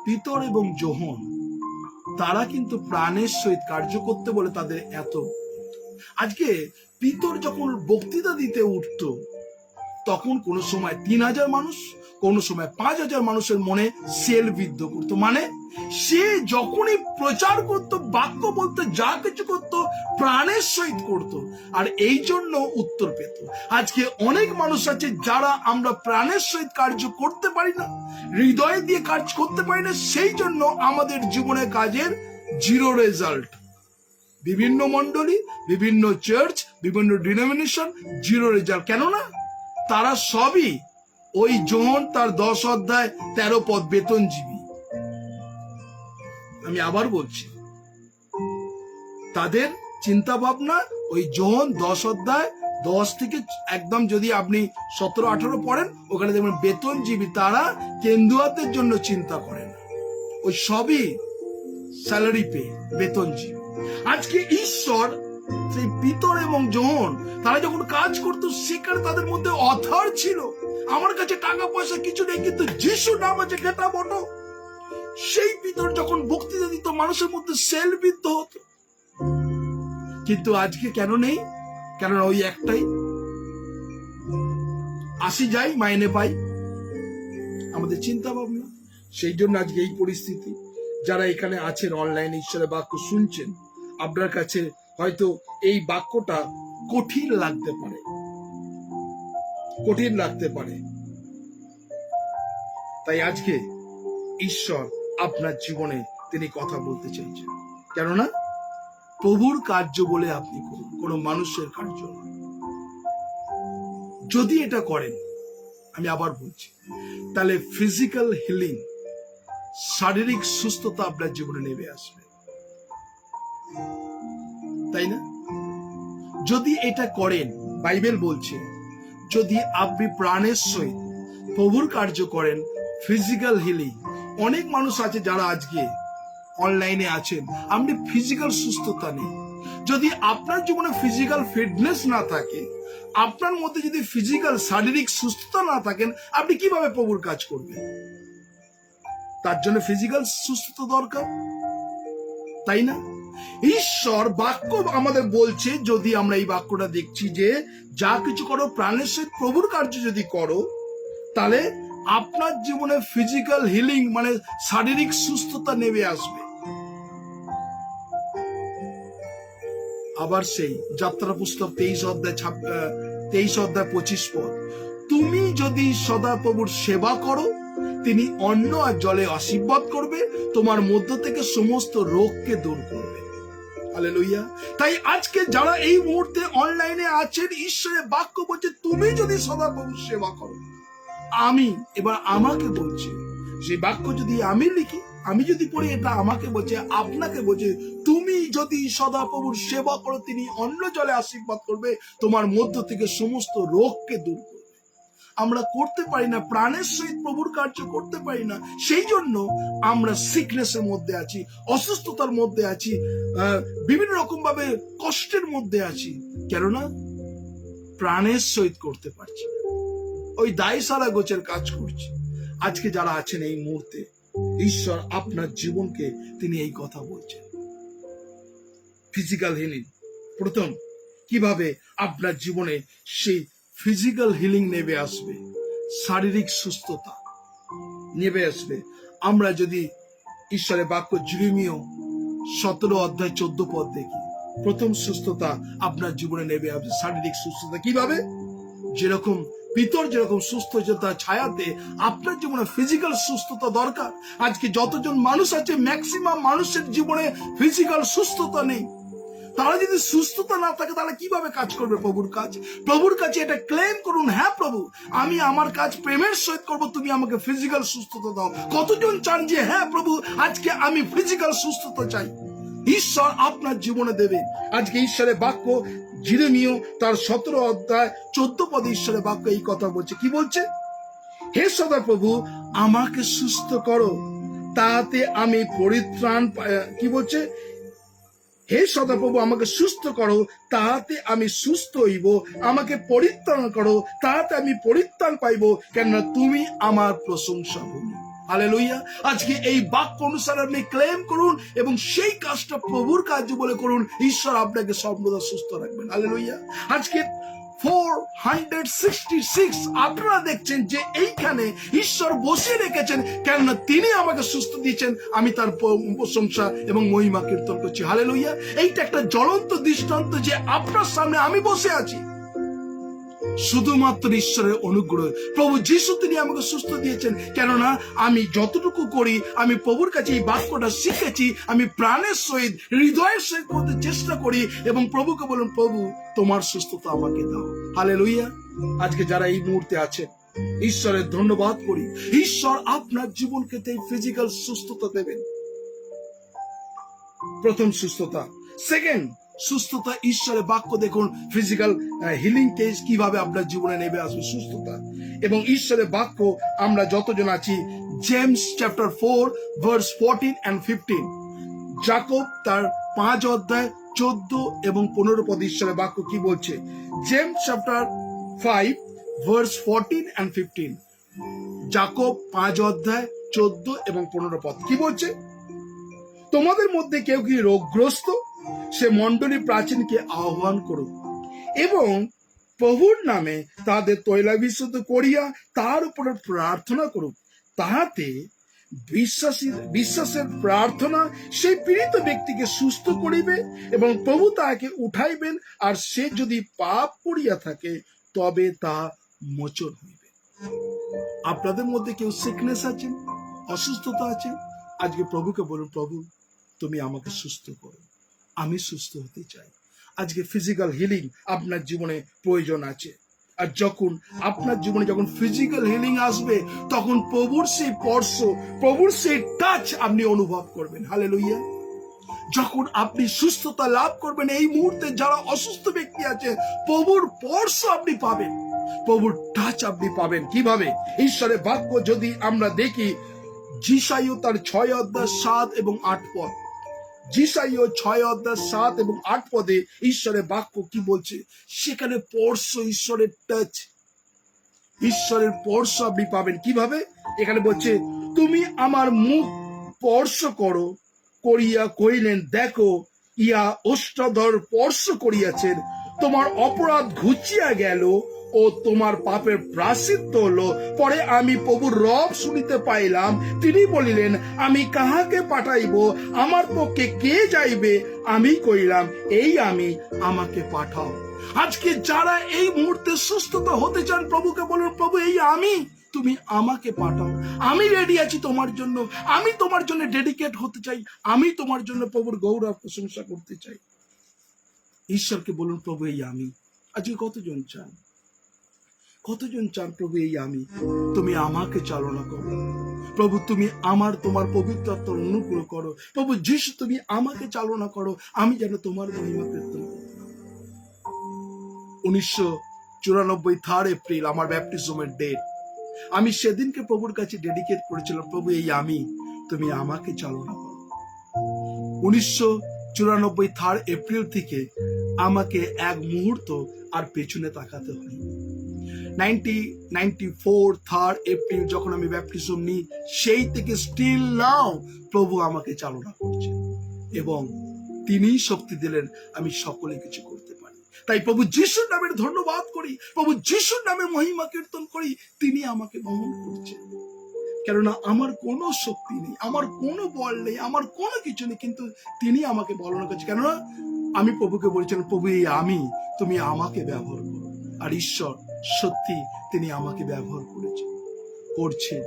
পিতর এবং যোহন তারা কিন্তু প্রাণের সহিত কার্য করতে বলে তাদের এত। আজকে পিতর যখন বক্তৃতা দিতে উঠতো, তখন কোন সময় 3000 মানুষ, কোন সময় 5000 মানুষের মনে সেল বিদ্ধ করতো। মানে সে যখনই প্রচার করত, বাক্য বলতো, যা কিছু করতো প্রাণের সহিত করতো, আর এই জন্য উত্তর পেত। আজকে অনেক মানুষ আছে যারা আমরা প্রাণের সহিত কার্য করতে পারি না, হৃদয় দিয়ে কাজ করতে পারি না, সেই জন্য আমাদের জীবনে কাজের জিরো রেজাল্ট। বিভিন্ন মণ্ডলী, বিভিন্ন চার্চ, বিভিন্ন ডিনোমিনেশন, জিরো রেজাল্ট। কেননা তারা সবই ওই যোহন তার 10 অধ্যায় 13 পদ বেতনজীবী। আমি আবার বলছি, তাদের চিন্তা ভাবনা ওই যোহন 10 অধ্যায় 10 থেকে একদম, যদি আপনি 17-18 পড়েন, ওখানে দেখবেন বেতনজীবী, তারা কেন্দুয়াতের জন্য চিন্তা করেন, ওই সবই স্যালারি পে, বেতনজীবী। আজকে ঈশ্বর সেই পিতর এবং যোহন তারা যখন কাজ করতো, সেখানে তাদের মধ্যে অথর ছিল। আমার কাছে টাকা পয়সা কিছু নেই, কিন্তু যিশু নাম আছে, গেটা বটো। সেই পিতর যখন বক্তৃতা দিত, মানুষের মধ্যে সেল বিদ্ধ হতো। কিন্তু আজকে কেন নেই? কেননা ওই একটাই, আসি যাই মাইনে পাই, আমাদের চিন্তা ভাবনা। সেই জন্য আজকে এই পরিস্থিতি। যারা এখানে আছেন, অনলাইনে ঈশ্বরের বাক্য শুনছেন, আপনার কাছে হয়তো এই বাক্যটা কঠিন লাগতে পারে, কঠিন লাগতে পারে। তাই আজকে ঈশ্বর আপনার জীবনে তিনি কথা বলতে চাইছেন। কেননা প্রভুর কার্য বলে আপনি করুন, কোনো মানুষের কার্য নয়। যদি এটা করেন, আমি আবার বলছি, তাহলে ফিজিক্যাল হিলিং, শারীরিক সুস্থতা আপনার জীবনে নেমে আসবে, তাই না? যদি এটা করেন, বাইবেল বলছে যদি আপনি প্রাণের সহিত প্রভুর কার্য করেন, ফিজিক্যাল হিলিং। অনেক মানুষ আছে যারা আজকে অনলাইনে আছেন, আপনি ফিজিক্যাল সুস্থতা নেই। যদি আপনার জীবনে ফিজিক্যাল ফিটনেস না থাকে, আপনার মধ্যে যদি ফিজিক্যাল শারীরিক সুস্থতা না থাকেন, আপনি কিভাবে প্রভুর কাজ করবেন? তার জন্য ফিজিক্যাল সুস্থতা দরকার, তাই না? ঈশ্বর বাক্য আমাদের বলছে, যদি আমরা এই বাক্যটা দেখছি যে যা কিছু করো প্রাণের সহিত প্রভুর কার্য যদি করো, তাহলে আপনার জীবনে ফিজিক্যাল হিলিং মানে শারীরিক সুস্থতা নেমে আসবে। আবার সেই যাত্রা পুস্তক 23 অধ্যায় 25 পদ, তুমি যদি সদা প্রভুর সেবা করো, তিনি অন্ন আর জলে আশীর্বাদ করবে, তোমার মধ্য থেকে সমস্ত রোগকে দূর করবে। হালেলুয়া। তাই আজকে যারা এই মুহূর্তে অনলাইনে আছেন, ঈশ্বরের বাক্য বলছে তুমি যদি সদা প্রভুর সেবা করো, আমি এবার আমাকে বলছে, সেই বাক্য যদি আমি লিখি, আমি যদি পড়ি, এটা আমাকে বলছে, আপনাকে বলছে, তুমি যদি সদা প্রভুর সেবা করো, তিনি অন্ন জলে আশীর্বাদ করবে, তোমার মধ্য থেকে সমস্ত রোগকে দূর করবে। আমরা করতে পারি না, প্রাণের সহিত প্রভুর কার্য করতে পারি না। সেই জন্য আমরা সিকনেসের মধ্যে আছি, অসুস্থতার মধ্যে আছি, বিভিন্ন রকম ভাবে কষ্টের মধ্যে আছি। কেননা প্রাণের সহিত করতে পারছি না, ওই দায়সারা গোছের কাজ করছি। আজকে যারা আছেন এই মুহূর্তে, ঈশ্বর আপনার জীবনকে তিনি এই কথা বলছেন। ফিজিক্যাল হিলিং, প্রথম কিভাবে আপনার জীবনে সেই ফিজিক্যাল হিলিং নেমে আসবে, শারীরিক সুস্থতা নেমে আসবে। আমরা যদি ঈশ্বরের বাক্য জিরেমিয়া 17 অধ্যায় 14 পদ দেখি, প্রথম সুস্থতা আপনার জীবনে নেমে আসবে, শারীরিক সুস্থতা। কিভাবে? যেরকম পিতর যেরকম সুস্থ তার ছায়াতে আপনার জীবনে ফিজিক্যাল সুস্থতা দরকার। আজকে যতজন মানুষ আছে, ম্যাক্সিমাম মানুষের জীবনে ফিজিক্যাল সুস্থতা নেই। তারা যদি সুস্থতা না থাকে তাহলে কিভাবে কাজ করবে প্রভুর কাজ? প্রভুর কাছে এটা ক্লেম করুন, হ্যাঁ প্রভু আমি আমার কাজ প্রেমের সহিত করবো, তুমি আমাকে ফিজিক্যাল সুস্থতা দাও। কতজন চান যে হ্যাঁ প্রভু আজকে আমি ফিজিক্যাল সুস্থতা চাই? ঈশ্বর আপনার জীবনে দেবেন। আজকে ঈশ্বরের বাক্য জিরেমীয় তার 17 অধ্যায় 14 পদে ঈশ্বরের বাক্য এই কথা বলছে। কি বলছে? হে সদাপ্রভু আমাকে সুস্থ করো, তাতে আমি পরিত্রাণ কি বলছে? হে সদাপ্রভু আমাকে সুস্থ করো, তাহাতে আমি সুস্থ হইব, আমাকে পরিত্রাণ করো, তাহাতে আমি পরিত্রাণ পাইব, কেননা তুমি আমার প্রশংসা ভূমি। হালেলুয়া। আজকে এই বাক্য অনুসারে আপনি ক্লেম করুন এবং সেই কাজটা প্রভুর কাজ বলে করুন, ঈশ্বর আপনাকে সর্বদা সুস্থ রাখবেন। হালেলুয়া। আজকে 466 আপনারা দেখছেন যে এইখানে ঈশ্বর বসিয়ে রেখেছেন, কেননা তিনি আমাকে সুস্থ দিয়েছেন, আমি তার প্রশংসা এবং মহিমা কীর্তন করছি। হালেলুয়া। এইটা একটা জ্বলন্ত দৃষ্টান্ত যে আপনার সামনে আমি বসে আছি শুধুমাত্র ঈশ্বরের অনুগ্রহ। প্রভু যিশু তিনি আমাকে সুস্থ দিয়েছেন, কেননা আমি যতটুকু করি আমি প্রভুর কাছে এই বাক্যটা শিখেছি, আমি প্রাণের সহিত হৃদয়ের সহিত করতে চেষ্টা করি এবং প্রভুকে বলুন প্রভু তোমার সুস্থতা আমাকে দাও। হালেলুয়া। আজকে যারা এই মুহূর্তে আছেন ঈশ্বরের ধন্যবাদ করি, ঈশ্বর আপনার জীবনকে ফিজিক্যাল সুস্থতা দেবেন। প্রথম সুস্থতা। সেকেন্ড সুস্থতা, ঈশ্বরের বাক্য দেখুন ফিজিক্যাল হিলিং কেস কিভাবে আপনার জীবনে নেমে আসবে সুস্থতা। এবং ঈশ্বরের বাক্য আমরা যতজন আছি, জেমস চ্যাপ্টার 4 ভার্স 14 and 15, যাকব তার 5 অধ্যায় 14 এবং 15 পদ ঈশ্বরের বাক্য কি বলছে? জেমস চ্যাপ্টার 5 ভার্স 14 and 15, যাকব 5 অধ্যায় 14 এবং 15 পদ কি বলছে? তোমাদের মধ্যে কেউ কি রোগগ্রস্ত, সে মণ্ডলী প্রাচীনকে আহ্বান করুক এবং প্রভুর নামে তাদের তৈলাভিষিক্ত করিয়া তার উপরে প্রার্থনা করুক, তাহাতে বিশ্বাসের প্রার্থনা সেই পীড়িত ব্যক্তিকে সুস্থ করিবে এবং প্রভু তাহাকে উঠাইবেন, আর সে যদি পাপ করিয়া থাকে তবে তা মোচন হইবে। আপনাদের মধ্যে কেউ সিকনেস আছেন, অসুস্থতা আছেন, আজকে প্রভুকে বলুন প্রভু তুমি আমাকে সুস্থ করো, আমি সুস্থ হতে চাই। আজকে ফিজিক্যাল হিলিং আপনার জীবনে প্রয়োজন আছে। আর যখন আপনার জীবনে যখন ফিজিক্যাল হিলিং আসবে তখন প্রভুর সেই স্পর্শ, প্রভুর সেই টাচ আপনি অনুভব করবেন। হালেলুয়া। যখন আপনি সুস্থতা লাভ করবেন, এই মুহূর্তে যারা অসুস্থ ব্যক্তি আছে প্রভুর স্পর্শ আপনি পাবেন, প্রভুর টাচ আপনি পাবেন। কিভাবে? ঈশ্বরের বাক্য যদি আমরা দেখি, যিশাইয় তার 6 অধ্যায় 7 এবং 8 পদ, যিশাইয় 6 অধ্যায় 7 এবং 8 পদে ঈশ্বরের বাক্য কি বলছে? সেখানে স্পর্শ, ঈশ্বরের টাচ, ঈশ্বরের স্পর্শ আপনি পাবেন। কিভাবে? এখানে বলছে তুমি আমার মুখ স্পর্শ করো, করিয়া কইলেন দেখো ইয়া অষ্টধর স্পর্শ করিয়াছেন, তোমার অপরাধ ঘুচিয়া গেল ও তোমার পাপের প্রায়শ্চিত্ত হলো। পরে আমি প্রভুর রব শুনিতে পাইলাম, তিনি বলিলেন আমি কাহাকে পাঠাইব, আমার পক্ষে কে যাইবে? আমি কইলাম এই আমি, আমাকে পাঠাও। আজকে যারা এই মুহূর্তে সুস্থতা হতে চান প্রভুকে বলুন প্রভু এই আমি, তুমি আমাকে পাঠাও, আমি রেডি আছি তোমার জন্য, আমি তোমার জন্য ডেডিকেট হতে চাই, আমি তোমার জন্য প্রভুর গৌরব প্রশংসা করতে চাই। ঈশ্বরকে বলুন প্রভু এই আমি। আজকে কতজন চান, কতজন চান প্রভু এই আমি, তুমি আমাকে চালনা করো প্রভু, তুমি তোমার পবিত্র আত্মার অনুগ্রহ করো প্রভু যিশু, তুমি আমাকে চালনা করো, আমি যেন তোমার মহিমা কীর্তন করি। 1994 3 এপ্রিল আমার ব্যাপটিজমের ডেট। আমি সেদিনকে প্রভুর কাছে ডেডিকেট করেছিলাম প্রভু এই আমি, তুমি আমাকে চালনা করো। 1994 3 এপ্রিল থেকে আমাকে এক মুহূর্ত আর পেছনে তাকাতে হয়নি। 1994 3 এপ্রিল যখন আমি ব্যাপটিজম নিই, সেই থেকে স্টিল নাও প্রভু আমাকে চালনা করছেন এবং তিনিই শক্তি দিলেন আমি সকলে কিছু করতে পারি। তাই প্রভু যিশুর নামের ধন্যবাদ করি, প্রভু যিশুর নামে মহিমা কীর্তন করি, তিনি আমাকে বহন করছেন। কেননা আমার কোনো শক্তি নেই, আমার কোনো বল নেই, আমার কোনো কিছু নেই, কিন্তু তিনি আমাকে বলনা করছেন। কেননা আমি প্রভুকে বলেছিলাম প্রভু এই আমি, তুমি আমাকে ব্যবহার করো। আর ঈশ্বর সত্যি তিনি আমাকে ব্যবহার করছেন।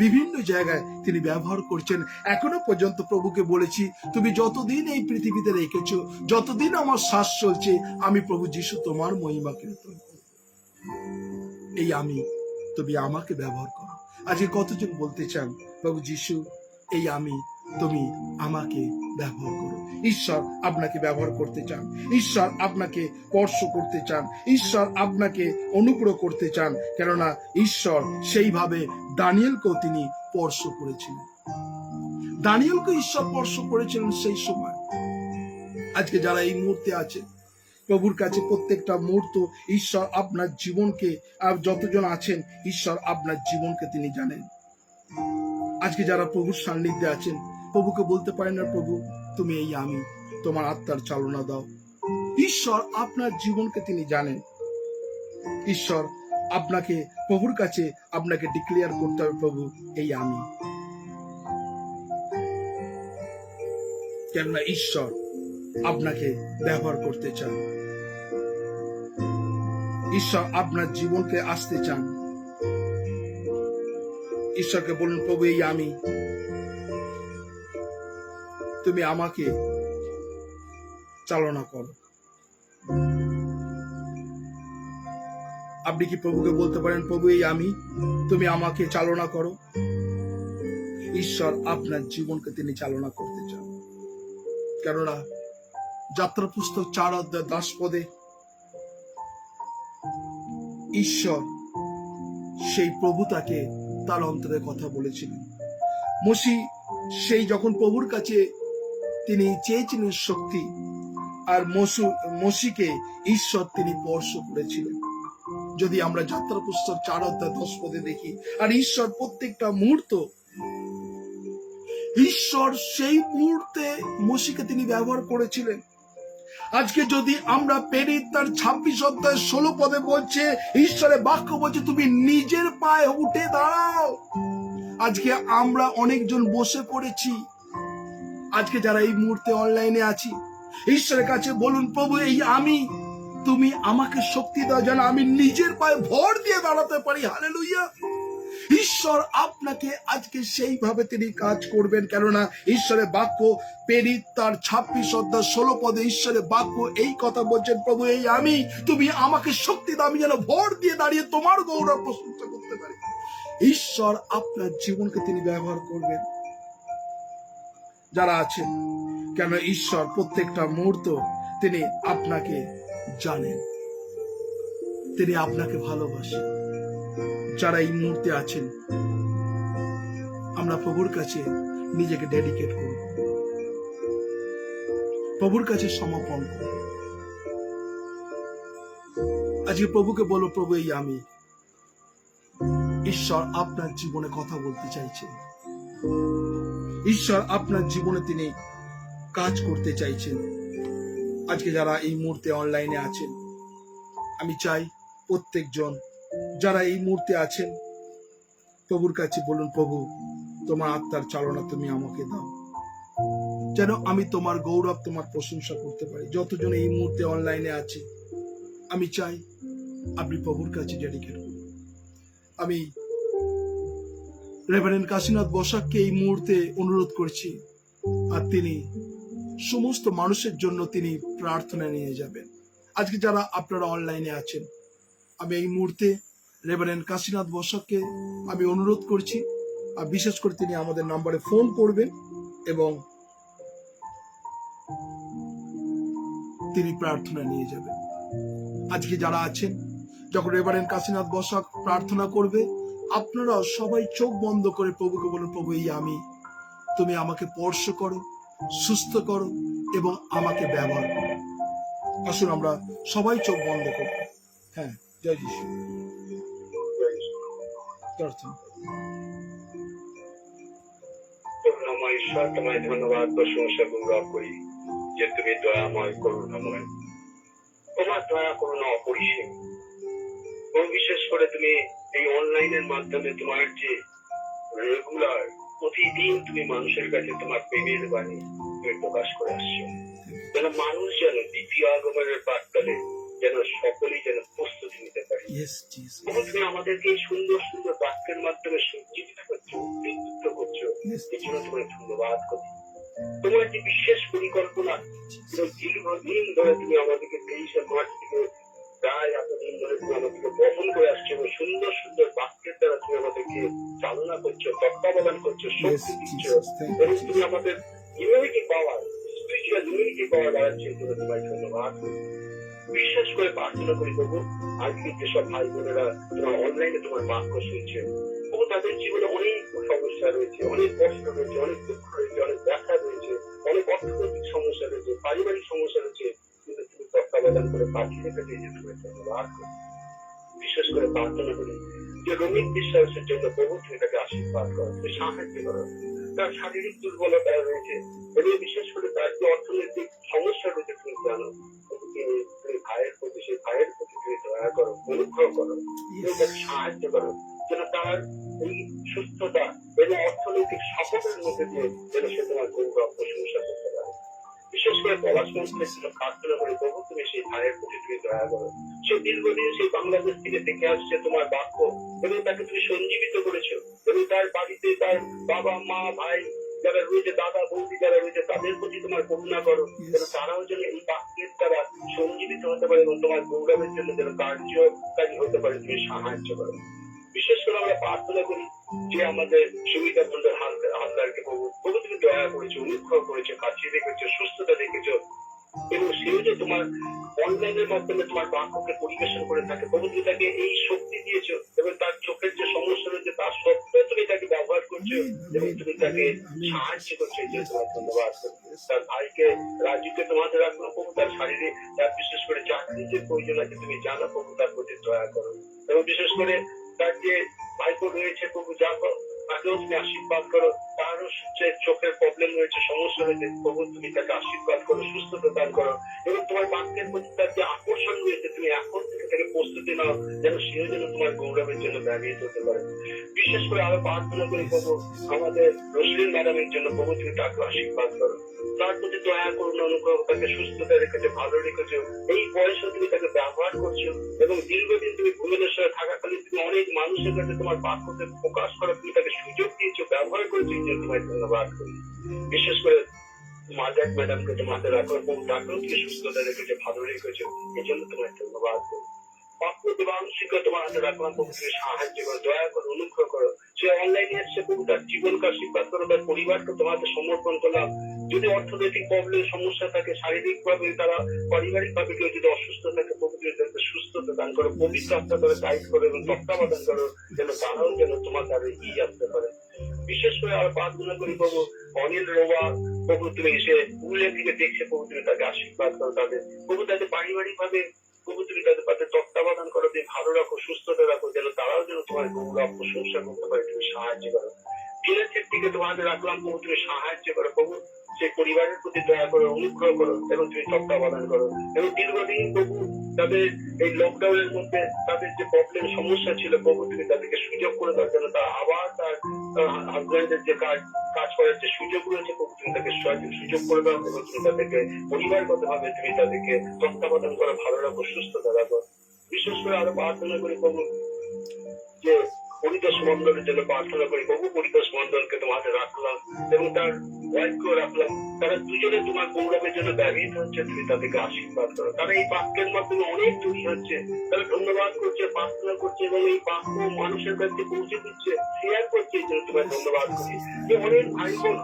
বিভিন্ন জায়গায় তিনি ব্যবহার করছেন। এখনো পর্যন্ত প্রভুকে বলেছি, তুমি যতদিন এই পৃথিবীতে রেখেছো, যতদিন আমার শ্বাস চলছে, আমি প্রভু যিশু তোমার মহিমা কীর্তন করব। এই আমি, তুমি আমাকে ব্যবহার করো। আজকে কতজন বলতে চান, প্রভু যিশু, এই আমি, তুমি আমাকে ব্যবহার করো। ঈশ্বর আপনাকে ব্যবহার করতে চান, ঈশ্বর আপনাকে স্পর্শ করতে চান, ঈশ্বর আপনাকে অনুগ্রহ করতে চান। কেননা ঈশ্বর সেইভাবে দানিয়েলকেও তিনি স্পর্শ করেছিলেন, দানিয়েলকে ঈশ্বর স্পর্শ করেছিলেন সেই সময়। আজকে যারা এই মুহূর্তে আছে প্রভুর কাছে, প্রত্যেকটা মুহূর্ত ঈশ্বর আপনার জীবনকে, আর যতজন আছেন ঈশ্বর আপনার জীবনকে তিনি জানেন। আজকে যারা প্রভুর সান্নিধ্যে আছেন, প্রভুকে বলতে পারেন না, প্রভু তুমি এই আমি, তোমার আত্মার চালনা দাও। ঈশ্বর আপনার জীবনকে তিনি জানেন। ঈশ্বর আপনাকে, প্রভুর কাছে আপনাকে ডিক্লেয়ার করতে হবে, প্রভু এই আমি। কেননা ঈশ্বর আপনাকে ব্যবহার করতে চান, ঈশ্বর আপনার জীবনকে আসতে চান। ঈশ্বরকে বলুন, প্রভু এই আমি, তুমি আমাকে চালনা করো। আপনি কি প্রভুকে বলতে পারেন, প্রভু এই আমি, তুমি আমাকে চালনা করো? ঈশ্বর আপনার জীবনকে তিনি চালনা করতে চান। কেননা যাত্রা পুস্তক 4 অধ্যায় 10 পদে ঈশ্বর সেই প্রভু তাকে তার অন্তরে কথা বলেছিলেন। মসি সেই যখন প্রভুর কাছে তিনি চেয়েছিলেন শক্তি, আর মসিকে ঈশ্বর তিনি স্পর্শ করেছিলেন। যদি আমরা যাত্রা পুস্তক 4 অধ্যায় 10 পদে দেখি, আর ঈশ্বর প্রত্যেকটা মুহূর্ত, ঈশ্বর সেই মুহূর্তে মসিকে তিনি ব্যবহার করেছিলেন। আজকে যদি আমরা প্রেরিত তার 26 অধ্যায় 16 পদে বলছে, ঈশ্বরের বাক্য বলছে, তুমি নিজের পায়ে উঠে দাঁড়াও। আজকে আমরা অনেকজন বসে পড়েছি। আজকে যারা এই মুহূর্তে অনলাইনে আছি, ঈশ্বরের কাছে বলুন, প্রভু এই আমি, তুমি আমাকে শক্তি দাও যেন আমি নিজের পায়ে ভর দিয়ে দাঁড়াতে পারি। হালেলুয়া। ঈশ্বর আপনাকে আজকে সেইভাবে তিনি কাজ করবেন। কেননা ঈশ্বরের বাক্য প্রেরিত তার 26 অধ্যায় 16 পদে ঈশ্বরের বাক্য এই কথা বলছেন, প্রভু এই আমি, তুমি আমাকে শক্তি দাও, আমি যেন ভর দিয়ে দাঁড়িয়ে তোমার গৌরব প্রশংসা করতে পারি। ঈশ্বর আপনার জীবনকে তিনি ব্যবহার করবেন। যারা আছেন, কেন ঈশ্বর প্রত্যেকটা মুহূর্ত তিনি আপনাকে জানেন, তিনি আপনাকে ভালোবাসেন। যারা এই মুহূর্তে আছেন, আমরা প্রভুর কাছে নিজেকে ডেডিকেট করব, প্রভুর কাছে সমর্পণ করব। আজকে প্রভুকে বলো, প্রভু এই আমি। ঈশ্বর আপনার জীবনে কথা বলতে চাইছেন, ঈশ্বর আপনার জীবনে তিনি কাজ করতে চাইছেন। আজকে যারা এই মুহূর্তে অনলাইনে আছেন, আমি চাই প্রত্যেকজন যারা এই মুহূর্তে আছেন, প্রভুর কাছে বলুন, প্রভু তোমার আত্মার চালনা তুমি আমাকে দাও, যেন আমি তোমার গৌরব, তোমার প্রশংসা করতে পারি। যতজন এই মুহূর্তে অনলাইনে আছে, আমি চাই আপনি প্রভুর কাছে ডেডিকেট করুন। আমি রেভারেন্ড কাশীনাথ বসাককে এই মুহূর্তে অনুরোধ করছি, আর তিনি সমস্ত মানুষের জন্য তিনি প্রার্থনা নিয়ে যাবেন। আজকে যারা আপনারা অনলাইনে আছেন, আমি এই মুহূর্তে রেভারেন্ড কাশীনাথ বসাককে আমি অনুরোধ করছি, আর বিশেষ করে তিনি আমাদের নম্বরে ফোন করবেন এবং তিনি প্রার্থনা নিয়ে যাবেন। আজকে যারা আছেন, যখন রেভারেন্ড কাশীনাথ বসাক প্রার্থনা করবে, আপনারা সবাই চোখ বন্ধ করে প্রভুকে বলুন, প্রভু এই আমি, তুমি আমাকে স্পর্শ করো, সুস্থ করো এবং আমাকে ব্যবহার করো। আসুন আমরা সবাই চোখ বন্ধ করব। হ্যাঁ, জয় যিশু। প্রার্থনা। করুণাময় ঈশ্বর, তোমায় ধন্যবাদ, প্রশংসা গৌরব করি যে তুমি দয়াময়, করুণাময়। তোমার দয়া করুণা অপরিসীম। এবং বিশেষ করে তুমি এই অনলাইনের মাধ্যমে তোমার যে রেগুলার, প্রতিদিন তুমি মানুষের কাছে তোমার প্রেমের বাণী তুমি প্রকাশ করে আসছো, যেন মানুষ যেন দ্বিতীয় আগমনের বার্তালে যেন সকলেই যেন প্রস্তুতি নিতে পারে। এবং তুমি আমাদেরকে এই সুন্দর সুন্দর বাক্যের মাধ্যমে সজ্জিত করছো। করছো, নেতৃত্ব করছো, Yes. এই জন্য তোমায় ধন্যবাদ করি। তোমার যে বিশেষ পরিকল্পনা, এবং দীর্ঘদিন ধরে তুমি আমাদেরকে 23শে মার্চ থেকে প্রায় এতদিন ধরে তুমি আমাদেরকে বহন করে আসছো এবং সুন্দর সুন্দর বাক্যের দ্বারা তুমি আমাদেরকে চালনা করছো, তত্ত্বাবধান করছো, Yes, শক্তি দিচ্ছ, Jesus. Thank এবং you, তুমি Jesus. আমাদের immunity power, spiritual immunity power বাড়াচ্ছো, এই জন্য তোমায় ধন্যবাদ করি। বিশেষ করে প্রার্থনা করি প্রভু, আজকে যেসব ভাই বোনেরা তোমার অনলাইনে তোমার বাক্য শুনছে, প্রভু তাদের জীবনে অনেক সমস্যা রয়েছে, অনেক কষ্ট রয়েছে, অনেক দুঃখ রয়েছে, অনেক ব্যথা রয়েছে, অনেক অর্থনৈতিক সমস্যা রয়েছে, পারিবারিক সমস্যা রয়েছে, কিন্তু তুমি তত্ত্বাবধান করে পাঠিয়ে রেখেছে, যে তুমি ধন্যবাদ করি। বিশেষ করে প্রার্থনা করি যে রোমিক বিশ্বাসের জন্য প্রভু তুমি তাকে আশীর্বাদ করো, তুমি সাহায্য করো। তার শারীরিক দুর্বলতা রয়েছে এবং বিশেষ করে তার যে অর্থনৈতিক সমস্যা রয়েছে তুমি জানো, তুমি ভাইয়ের প্রতি, সেই ভাইয়ের প্রতি তুমি দয়া করো, অনুগ্রহ করো, তুমি তাকে সাহায্য করো, যেন তার এই সুস্থতা এবং অর্থনৈতিক সাফল্যের মধ্যে দিয়ে যেন সে তোমার গৌরব প্রশংসা করতে পারে। বিশেষ করে পড়াশোনার ক্ষেত্রে প্রার্থনা করে প্রভু তুমি সেই ভাইয়ের প্রতি তুমি দয়া করো। সে দীর্ঘদিন সেই বাংলাদেশ থেকে দেখে আসছে তোমার বাক্য, এবং তাকে তুমি সঞ্জীবিত করেছো, এবং তার বাড়িতে তার বাবা মা ভাই যারা রয়েছে, দাদা বৌদি যারা রয়েছে, তাদের প্রতি তোমার করুণা করো, যেন তারাও যেন এই বাক্যের দ্বারা সঞ্জীবিত হতে পারে এবং তোমার গৌরবের জন্য যেন কার্যকারী হতে পারে, তুমি সাহায্য করো। বিশেষ করে আমরা প্রার্থনা করি যে আমাদের সুবিধা বন্ধুর হালদারকে প্রভু তুমি দয়া করেছো, অনুগ্রহ করেছো, কাছিয়ে রেখেছো, সুস্থতা রেখেছো, এবং সেও যে তোমার অনলাইনের মাধ্যমে তোমার বাক্যকে পরিবেশন করে থাকে, প্রভু তুমি তাকে এই শক্তি দিয়েছো, এবং তার চোখের যে সমস্যা রয়েছে তার সত্ত্বেও তুমি তাকে ব্যবহার করছো এবং তুমি তাকে সাহায্য করছো, এই জন্য তোমার ধন্যবাদ। তার ভাইকে রাজুকে তোমাদের রাখলো প্রভু, তার শারীরিক তার বিশেষ করে চাকরির যে প্রয়োজন আছে তুমি জানো প্রভু, তার প্রতি দয়া করো, এবং বিশেষ করে তার যে ভাইপো রয়েছে প্রভু যা তাকেও তুমি আশীর্বাদ করো, তারও চোখের প্রবলেম রয়েছে, সমস্যা রয়েছে, প্রভু তুমি তাকে আশীর্বাদ করো, সুস্থতা দান করো, এবং তোমার বাক্যের প্রতি তার যে আকর্ষণ রয়েছে তুমি এখন থেকে তাকে প্রস্তুতি নাও, যেন সেও যেন তোমার গৌরবের জন্য ব্যবহৃত হতে পারে। বিশেষ করে আরো প্রার্থনা করি প্রভু আমাদের রসলিন ম্যাডামের জন্য, প্রভু তুমি তাকে আশীর্বাদ করো, তার প্রতি দয়া করুন, অনুগ্রহ, তাকে সুস্থতা রেখেছো, ভালো রেখেছো, এই বয়সে তুমি তাকে ব্যবহার করছো, এবং দীর্ঘদিন তুমি ভুবনেশ্বরে থাকাকালীন তুমি অনেক মানুষের কাছে তোমার বাক্যকে প্রকাশ করা তুমি তাকে সুযোগ দিয়েছো, ব্যবহার করেছো, এই জন্য তোমায় ধন্যবাদ করি। বিশেষ করে মাদার ম্যাডামকে তোমাকে রাখো, এবং তাকেও তুমি সুস্থতা রেখেছো, ভালো রেখেছো, এই জন্য তোমায় ধন্যবাদ করি। বাক্য দেবাংশিকে তোমার হাতে রাখলাম, প্রভু তুমি সাহায্য করো, দয়া করো, অনুগ্রহ করো, সে অনলাইনে এসছে প্রভু তার জীবনকে আশীর্বাদ করো, তার পরিবারকে তোমার হাতে সমর্পণ করলাম। যদি অর্থনৈতিক প্রবলেম সমস্যা থাকে, শারীরিক ভাবে তারা পারিবারিক ভাবে কেউ যদি অসুস্থ থাকে, প্রভু তুমি তাদেরকে সুস্থতা দান করো, পবিত্র আত্মা করে গাইড করো এবং তত্ত্বাবধান করো, যেন তারাও যেন তোমার দ্বারা এগিয়ে আসতে পারে। বিশেষ করে আর প্রার্থনা করি প্রভু অনিল রোবা, প্রভু তুমি এসে পুরুলিয়া থেকে দেখছে, প্রভু তুমি তাকে আশীর্বাদ করো, তাদের প্রভু তাদের পারিবারিক ভাবে প্রভু তুমি তাদের পাশে তত্ত্বাবধান করো, তুমি ভালো রাখো, সুস্থতা রাখো, যেন তারাও যেন তোমার গৌরব প্রশংসা করতে পারে, তুমি সাহায্য করো। বিলের দিকে তোমাদের রাখলাম, প্রভু তুমি সাহায্য করো, প্রভু সেই পরিবারের প্রতি দয়া করো, অনুগ্রহ করো, এবং তুমি তত্ত্বাবধান করো, এবং দীর্ঘদিন প্রভু তাদের এই লকডাউনের মধ্যে তাদের যে প্রবলেম সমস্যা ছিল, প্রভু তুমি তাদেরকে সুযোগ করে দাও, যেন তারা আবার তার হাজবেন্ডের যে কাজ করার যে সুযোগ রয়েছে, প্রভু তুমি তাকে সুযোগ করে দাও, এবং তুমি তাদেরকে পরিবারগত ভাবে তুমি তাদেরকে তত্ত্বাবধান করো, ভালো রাখো, সুস্থতা রাখো। বিশেষ করে আরো প্রার্থনা করি প্রভু যে পরিতোষ মন্ডলের জন্য প্রার্থনা করি, প্রভু পরিতোষ মন্ডলকে তোমাদের রাখলাম এবং তার ওয়াইফকেও রাখলাম, তারা দুজনে তোমার গৌরবের জন্য ব্যবহৃত হচ্ছে, তুমি তাদেরকে আশীর্বাদ করো, তারা এই বাক্যের মাধ্যমে অনেক তৈরি হচ্ছে, তারা ধন্যবাদ করছে, প্রার্থনা করছে, এবং এই বাক্য মানুষের কাছে পৌঁছে দিচ্ছে, শেয়ার করছে, এই জন্য তোমার ধন্যবাদ করি। যে অনেক ভাই বোন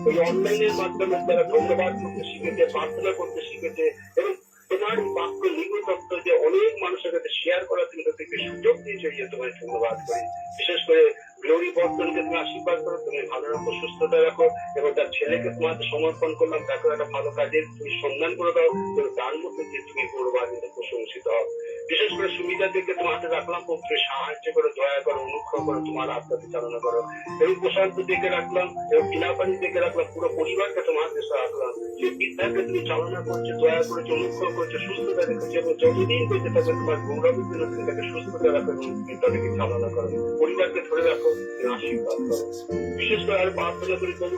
এই অনলাইনের মাধ্যমে তারা ধন্যবাদ করতে শিখেছে, প্রার্থনা করতে শিখেছে, এবং তোমার বাক্য নিগতত্ব যে অনেক মানুষের কাছে শেয়ার করা তুমি তাদেরকে সুযোগ দিয়েছো, এই তোমায় ধন্যবাদ করি। বিশেষ করে গ্লোরি বর্তনকে তুমি আশীর্বাদ করো, তুমি ভালো রাখো, সুস্থতা রাখো, এবং তার ছেলেকে তোমাকে সমর্পণ করলাম, তাকে একটা ভালো কাজের তুমি সন্ধান করে দাও, এবং তার মধ্যে যে তুমি গৌরবান্বিত প্রশংসিত হও। বিশেষ করে সুবিধা থেকে তোমাকে রাখলাম, তুমি সাহায্য করো, দয়া করো, অনুগ্রহ করো, তোমার আত্মাকে চালনা করো, এবং প্রশান্ত দিকে রাখলাম, এবং টিনাপানি দিকে রাখলাম, পুরো পরিবারকে তোমার দেশে রাখলাম, সেই বিদ্যাকে তুমি চালনা করছো, দয়া করেছো, অনুগ্রহ করছো, সুস্থতা রেখেছো, এবং যতদিন বেঁচে থাকবে তোমার গৌরবের জন্য তুমি তাকে সুস্থতা রাখো এবং বিদ্যাকে চালনা করো, পরিবারকে ধরে রাখো, আশীর্বাদ করো। বিশেষ করে আর প্রার্থনা করি প্রভু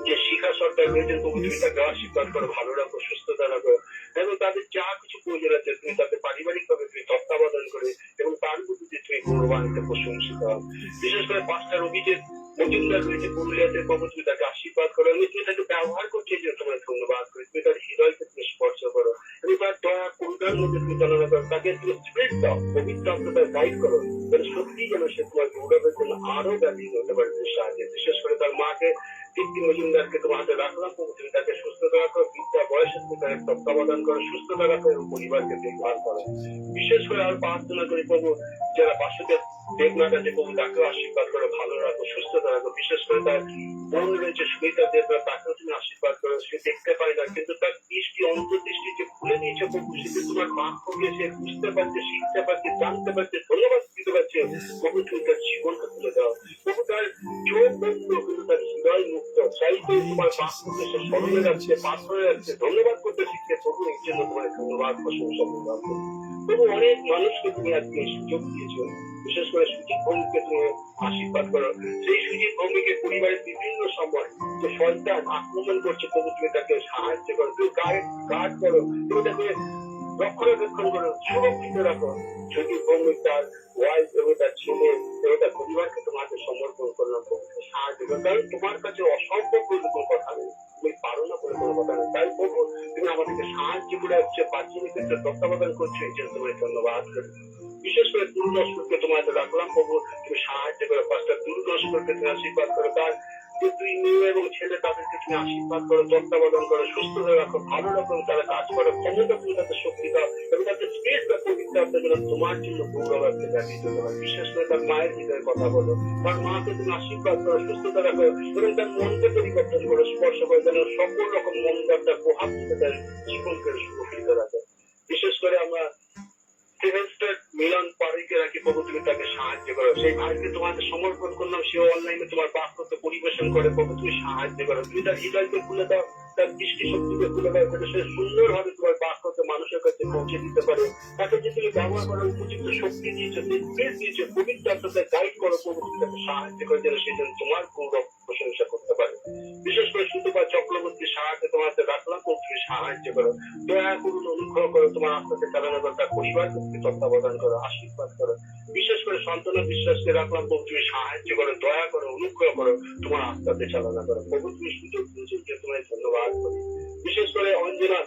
যে শিখা সরকার রয়েছে, প্রভু তুমি তাকে আশীর্বাদ করো, ভালো রাখো, সুস্থতা রাখো, এবং তাদের যা কিছু প্রয়োজন আছে তুমি তাদের পারিবারিক ভাবে তুমি তত্ত্বাবধান করে, এবং তার প্রতি তুমি গৌরবান্বিত প্রশংসিত হও। বিশেষ করে পাঁচটার অভিজিৎ মজুমদার রয়েছে পুরুলিয়াতে, প্রভু তুমি তাকে আশীর্বাদ করো এবং তুমি তাকে ব্যবহার করছো, এই জন্য তোমায় ধন্যবাদ করি। তুমি তার হৃদয়কে তুমি স্পর্শ করো এবং তার দয়া করুণার মধ্যে তুমি চালনা করো, তাকে তুমি স্পিরিট দাও, পবিত্র আত্মার গাইড করো, যেন সত্যি যেন সে তোমার গৌরবের জন্য আরো ব্যাপী হতে পারে তুমি সাহায্যে। বিশেষ করে তার মাকে দীপ্তি মজুমদারকে তোমার হাতে রাখলাম, প্রভু তুমি তাকে সুস্থতা রাখো, বিদ্যা বয়সে তুমি তাকে তত্ত্বাবধান করো, সুস্থতা রাখো এবং পরিবারকে দেখভাল করো। বিশেষ করে আর প্রার্থনা করি প্রভু যারা বাসুদেব দেবনাথ আছে, প্রভু তাকেও আশীর্বাদ করো, ভালো রাখো, সুস্থতা রাখো। বিশেষ করে তার বোন রয়েছে সুমিতা দেবনাথ, তাকেও তুমি আশীর্বাদ করো। সে দেখতে পায় না কিন্তু তার দৃষ্টি, অন্তর্দৃষ্টি যে খুলে দিয়েছে প্রভু, সেটা তোমার বাক্যকে সে বুঝতে পারছে, শিখতে পারছে, জানতে পারছে, ধন্যবাদ দিতে পারছে। প্রভু তুমি তার জীবনটা তুলে দাও, প্রভু তার চোখ বন্ধ কিন্তু তার হৃদয় মুক্ত, চাইতে তোমার বাক্যকে সে স্মরণে রাখছে, পাথরে রাখছে, ধন্যবাদ করতে শিখছে। প্রভু এই জন্য তোমার ধন্যবাদ, প্রশংসা করলাম। প্রভু অনেক মানুষকে তুমি আজকে সুযোগ দিয়েছো, বিশেষ করে সুজিত ভৌমিককে তুমি আশীর্বাদ করো। সেই সুজিত ভৌমিকের পরিবারের বিভিন্ন সময় যে শয়তান আক্রমণ করছে, প্রভু তুমি তাকে সাহায্য করো, তুমি গার্ড করো, তুমি তাকে রক্ষণাবেক্ষণ করো, সুরক্ষিত রাখো। সুজিত ভৌমিক তার ওয়াইফ এবং তার ছেলে এবং তার পরিবারকে তোমাকে সমর্পণ করলাম, প্রভু তুমি সাহায্য করো। কারণ তোমার কাছে অসম্ভব বলে কোনো কথা নেই, তুমি পারো না বলে কোনো কথা নেই। তাই প্রভু তুমি আমাদেরকে সাহায্য করে হচ্ছে বাচ্চাদের ক্ষেত্রে তত্ত্বাবধান করছো, এই জন্য তোমার ধন্যবাদ করি। বিশেষ করে দুর্নস্করকে তোমার রাখলাম, প্রভু তুমি সাহায্য করো, পাঁচটা দুর্নস্করকে তুমি আশীর্বাদ করো, তার যে দুই মেয়ে এবং ছেলে তাদেরকে তুমি আশীর্বাদ করো, তত্ত্বাবধান করো, সুস্থতা রাখো, ভালো রকম তারা কাজ করো, ক্ষমতা তুমি তাদের শক্তি দাও এবং তাদের স্পেস বা পবিত্র আপনাদের তোমার জন্য গৌরবার্থে ব্যবহৃত করো। বিশেষ করে তার মায়ের হৃদয়ের কথা বলো, তার মাকে তুমি আশীর্বাদ করো, সুস্থতা রাখো এবং তার মনকে পরিবর্তন করো, স্পর্শ করে যেন সকল রকম মনদার প্রভাব থেকে তার জীবনকে সুরক্ষিত রাখো। বিশেষ করে আমরা সিলভেস্টার মিলন পারিকে রাখি, প্রভু তুমি তাকে সাহায্য করো। সেই ভাইকে তোমাকে সমর্পণ করলাম, সেও অনলাইনে তোমার বাক্যকে পরিবেশন করে, প্রভু তুমি সাহায্য করো। তুমি তার হৃদয়কে খুলে দাও, তার দৃষ্টি শক্তিকে খুলে দাও, যাতে সে সুন্দরভাবে তোমার বাক্যকে মানুষের কাছে পৌঁছে দিতে পারে। তাকে যে তুমি ব্যবহার করার উপযুক্ত শক্তি দিয়েছো, স্পেস দিয়েছো, পবিত্র আত্মাকে গাইড করো, প্রভু তুমি তাকে সাহায্য করে যেন সে যেন তোমার গৌরব প্রশংসা করতে পারে। বিশেষ করে সুতপা চক্রবর্তী সাহায্য তোমাকে রাখলাম, প্রভু তুমি সাহায্য করো, দয়া করুন, অনুগ্রহ করো, তোমার আত্মাকে চালানো করো, তার পরিবারকে তুমি তত্ত্বাবধান করো, আশীর্বাদ করো। বিশেষ করে সন্তান বিশ্বাসকে রাখলাম, প্রভু তুমি সাহায্য করো, দয়া করো, অনুগ্রহ করো, তোমার আত্মাকে চালনা করো। প্রভু তুমি সুযোগ দিয়েছো, যে তোমায় ধন্যবাদ করি। বিশেষ করে অঞ্জনা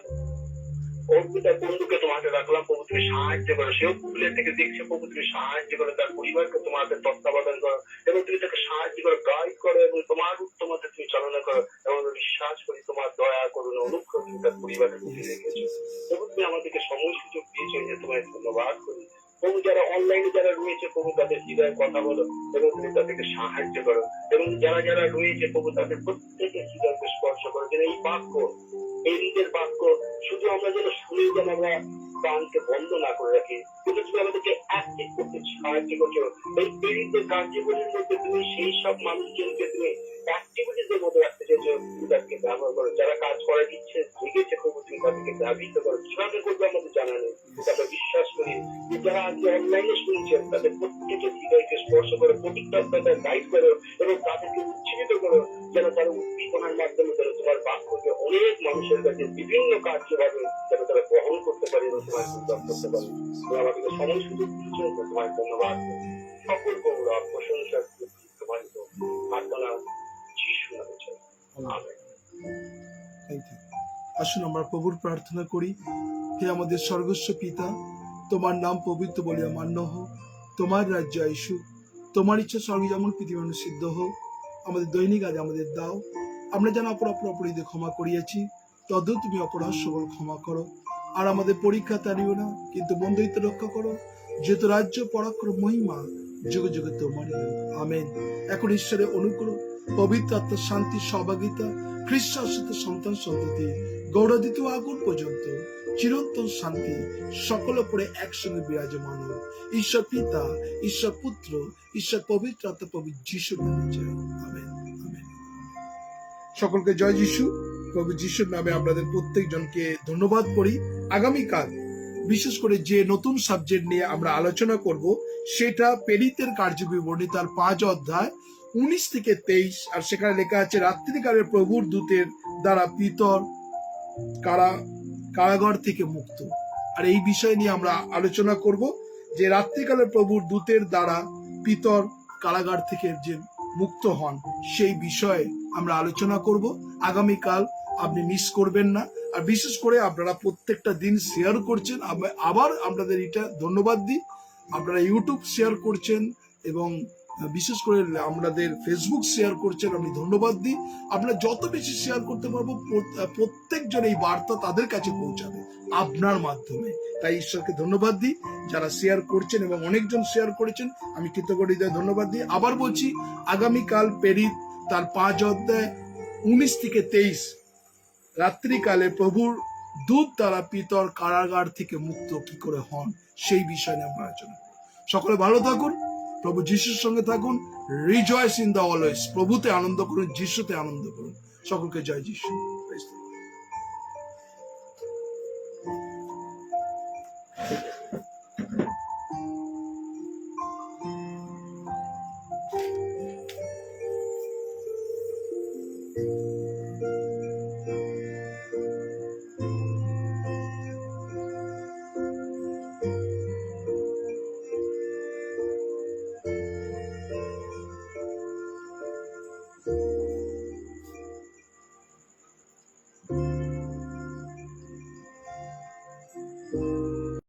অর্পিতার বন্ধুকে তোমাকে রাখলাম, প্রভু তুমি সাহায্য করো, সেও পুরুলিয়া থেকে দেখছে, প্রভু তুমি সাহায্য করো, তার পরিবারকে তোমাকে তত্ত্বাবধান করো এবং তুমি তাকে সাহায্য করো, গাইড করো এবং তোমার উত্তমতে তুমি চালনা করো এবং আমি বিশ্বাস করি তোমার দয়া করুন, অনুগ্রহ তুমি তার পরিবারের প্রতি রেখেছো। প্রভু তুমি আমাদেরকে সময় সুযোগ দিয়েছো, যে তোমায় ধন্যবাদ করি। প্রভু যারা অনলাইনে যারা রয়েছে, প্রভু তাদের হৃদয়ে কথা বলো এবং তুমি তাদেরকে সাহায্য করো এবং যারা যারা রয়েছে, প্রভু তাদের প্রত্যেকের হৃদয়কে স্পর্শ করো, যেন এই বাক্য, এই নিজের বাক্য শুধু আমরা যেন শুনে যেন আমরা প্রাণকে বন্ধ না করে রাখি, কিন্তু তুমি আমাদেরকে অ্যাক্টিভ করতে সাহায্য করছো। এই প্রেরিত কার্যগুলির মধ্যে তুমি সেই সব মানুষজনকে তুমি অ্যাক্টিভিটিসের মধ্যে রাখতে চাইছো, তুমি তাদেরকে ব্যবহার করো। যারা কাজ করার ইচ্ছে জেগেছে, প্রভু তুমি তাদেরকে ব্যবহৃত করো। কিভাবে করবে আমাদের জানা নেই, আমরা বিশ্বাস করি যে যারা আজকে অনলাইনে শুনছেন তাদের প্রত্যেকের হৃদয়কে স্পর্শ করে, পবিত্র আত্মাকে গাইড করো এবং তাদেরকে উজ্জীবিত করো, যেন তারা উদ্দীপনার মাধ্যমে যেন তোমার বাক্যকে অনেক মানুষের কাছে বিভিন্ন কার্যভাবে যেন তারা গ্রহণ করতে পারে এবং তোমার উদ্যোগ করতে পারে। তুমি আমাদেরকে সময় সুযোগ দিচ্ছ, তোমার ধন্যবাদ। সকল গৌরব প্রশংসা তোমার প্রার্থনা যিশু নামে চাই, আমেন। Thank you. আসুন আমরা প্রভুর প্রার্থনা করি। হে আমাদের স্বর্গস্ব পিতা, তোমার নাম পবিত্র বলিয়া মান্য হোক, তোমার রাজ্য আইসুক, তোমার ইচ্ছা স্বর্গে যেমন পৃথিবী সিদ্ধ হোক। আমাদের দৈনিক আজ আমাদের দাও, আমরা যেন অপরাধীদের ক্ষমা করিয়াছি, তদ্রূপ তুমি অপরাধ সকল ক্ষমা করো। আর আমাদের পরীক্ষা তাড়িও না, কিন্তু মন্দ হইতে রক্ষা করো, যেহেতু রাজ্য, পরাক্রম, মহিমা যুগে যুগে তোমারই। আমেন। এখন ঈশ্বরের অনুগ্রহ, পবিত্র আত্মার শান্তি, সহভাগিতা, খ্রিস্টের সাথে সন্তান সন্ততি, গৌরদিত আগুন পর্যন্ত চিরন্তন শান্তি সকল উপরে একসঙ্গে বিরাজমান হোক। ঈশ্বর পিতা, ঈশ্বর পুত্র, ঈশ্বর পবিত্র আত্মা, পবিত্র যিশুর নামে চাই। Amen, amen. সকলকে জয় যিশু। প্রভু যিশুর নামে আপনাদের প্রত্যেকজনকে ধন্যবাদ করি। আগামীকাল বিশেষ করে যে নতুন সাবজেক্ট নিয়ে আমরা আলোচনা করব, সেটা প্রেরিতের কার্যবিবরণী, তার 5 অধ্যায় 19 থেকে 23। আর সেখানে লেখা আছে রাত্রিকালের প্রভুর দূতের দ্বারা পিতর কারাগার থেকে মুক্ত। আর এই বিষয় নিয়ে আমরা আলোচনা করব যে রাত্রিকালের প্রভুর দূতের দ্বারা পিতর কারাগার থেকে যে মুক্ত হন সেই বিষয়ে আমরা আলোচনা করব আগামীকাল। আপনি মিস করবেন না। আর বিশেষ করে আপনারা প্রত্যেকটা দিন শেয়ার করছেন, আবার আপনাদের এটা ধন্যবাদ দিই। আপনারা ইউটিউব শেয়ার করছেন এবং বিশেষ করে আমাদের ফেসবুক শেয়ার করছেন, আমি ধন্যবাদ দিই। আপনারা যত বেশি শেয়ার করতে পারবো প্রত্যেকজন এই বার্তা তাদের কাছে পৌঁছাবে আপনার মাধ্যমে। তাই ঈশ্বরকে ধন্যবাদ দিই যারা শেয়ার করছেন এবং অনেকজন শেয়ার করেছেন, আমি কৃতজ্ঞ হৃদয়ে ধন্যবাদ দিই। আবার বলছি, আগামীকাল প্রেরিত তার 5 অধ্যায় 19 থেকে 23 রাত্রিকালে প্রভুর দূত দ্বারা পিতর কারাগার থেকে মুক্ত কি করে হন সেই বিষয় নিয়ে আমরা আলোচনা করব। সকলে ভালো থাকুন, প্রভু যিশুর সঙ্গে থাকুন। Rejoice in the always. প্রভুতে আনন্দ করুন, যিশুতে আনন্দ করুন। সকলকে জয় যিশু। Praise the Lord.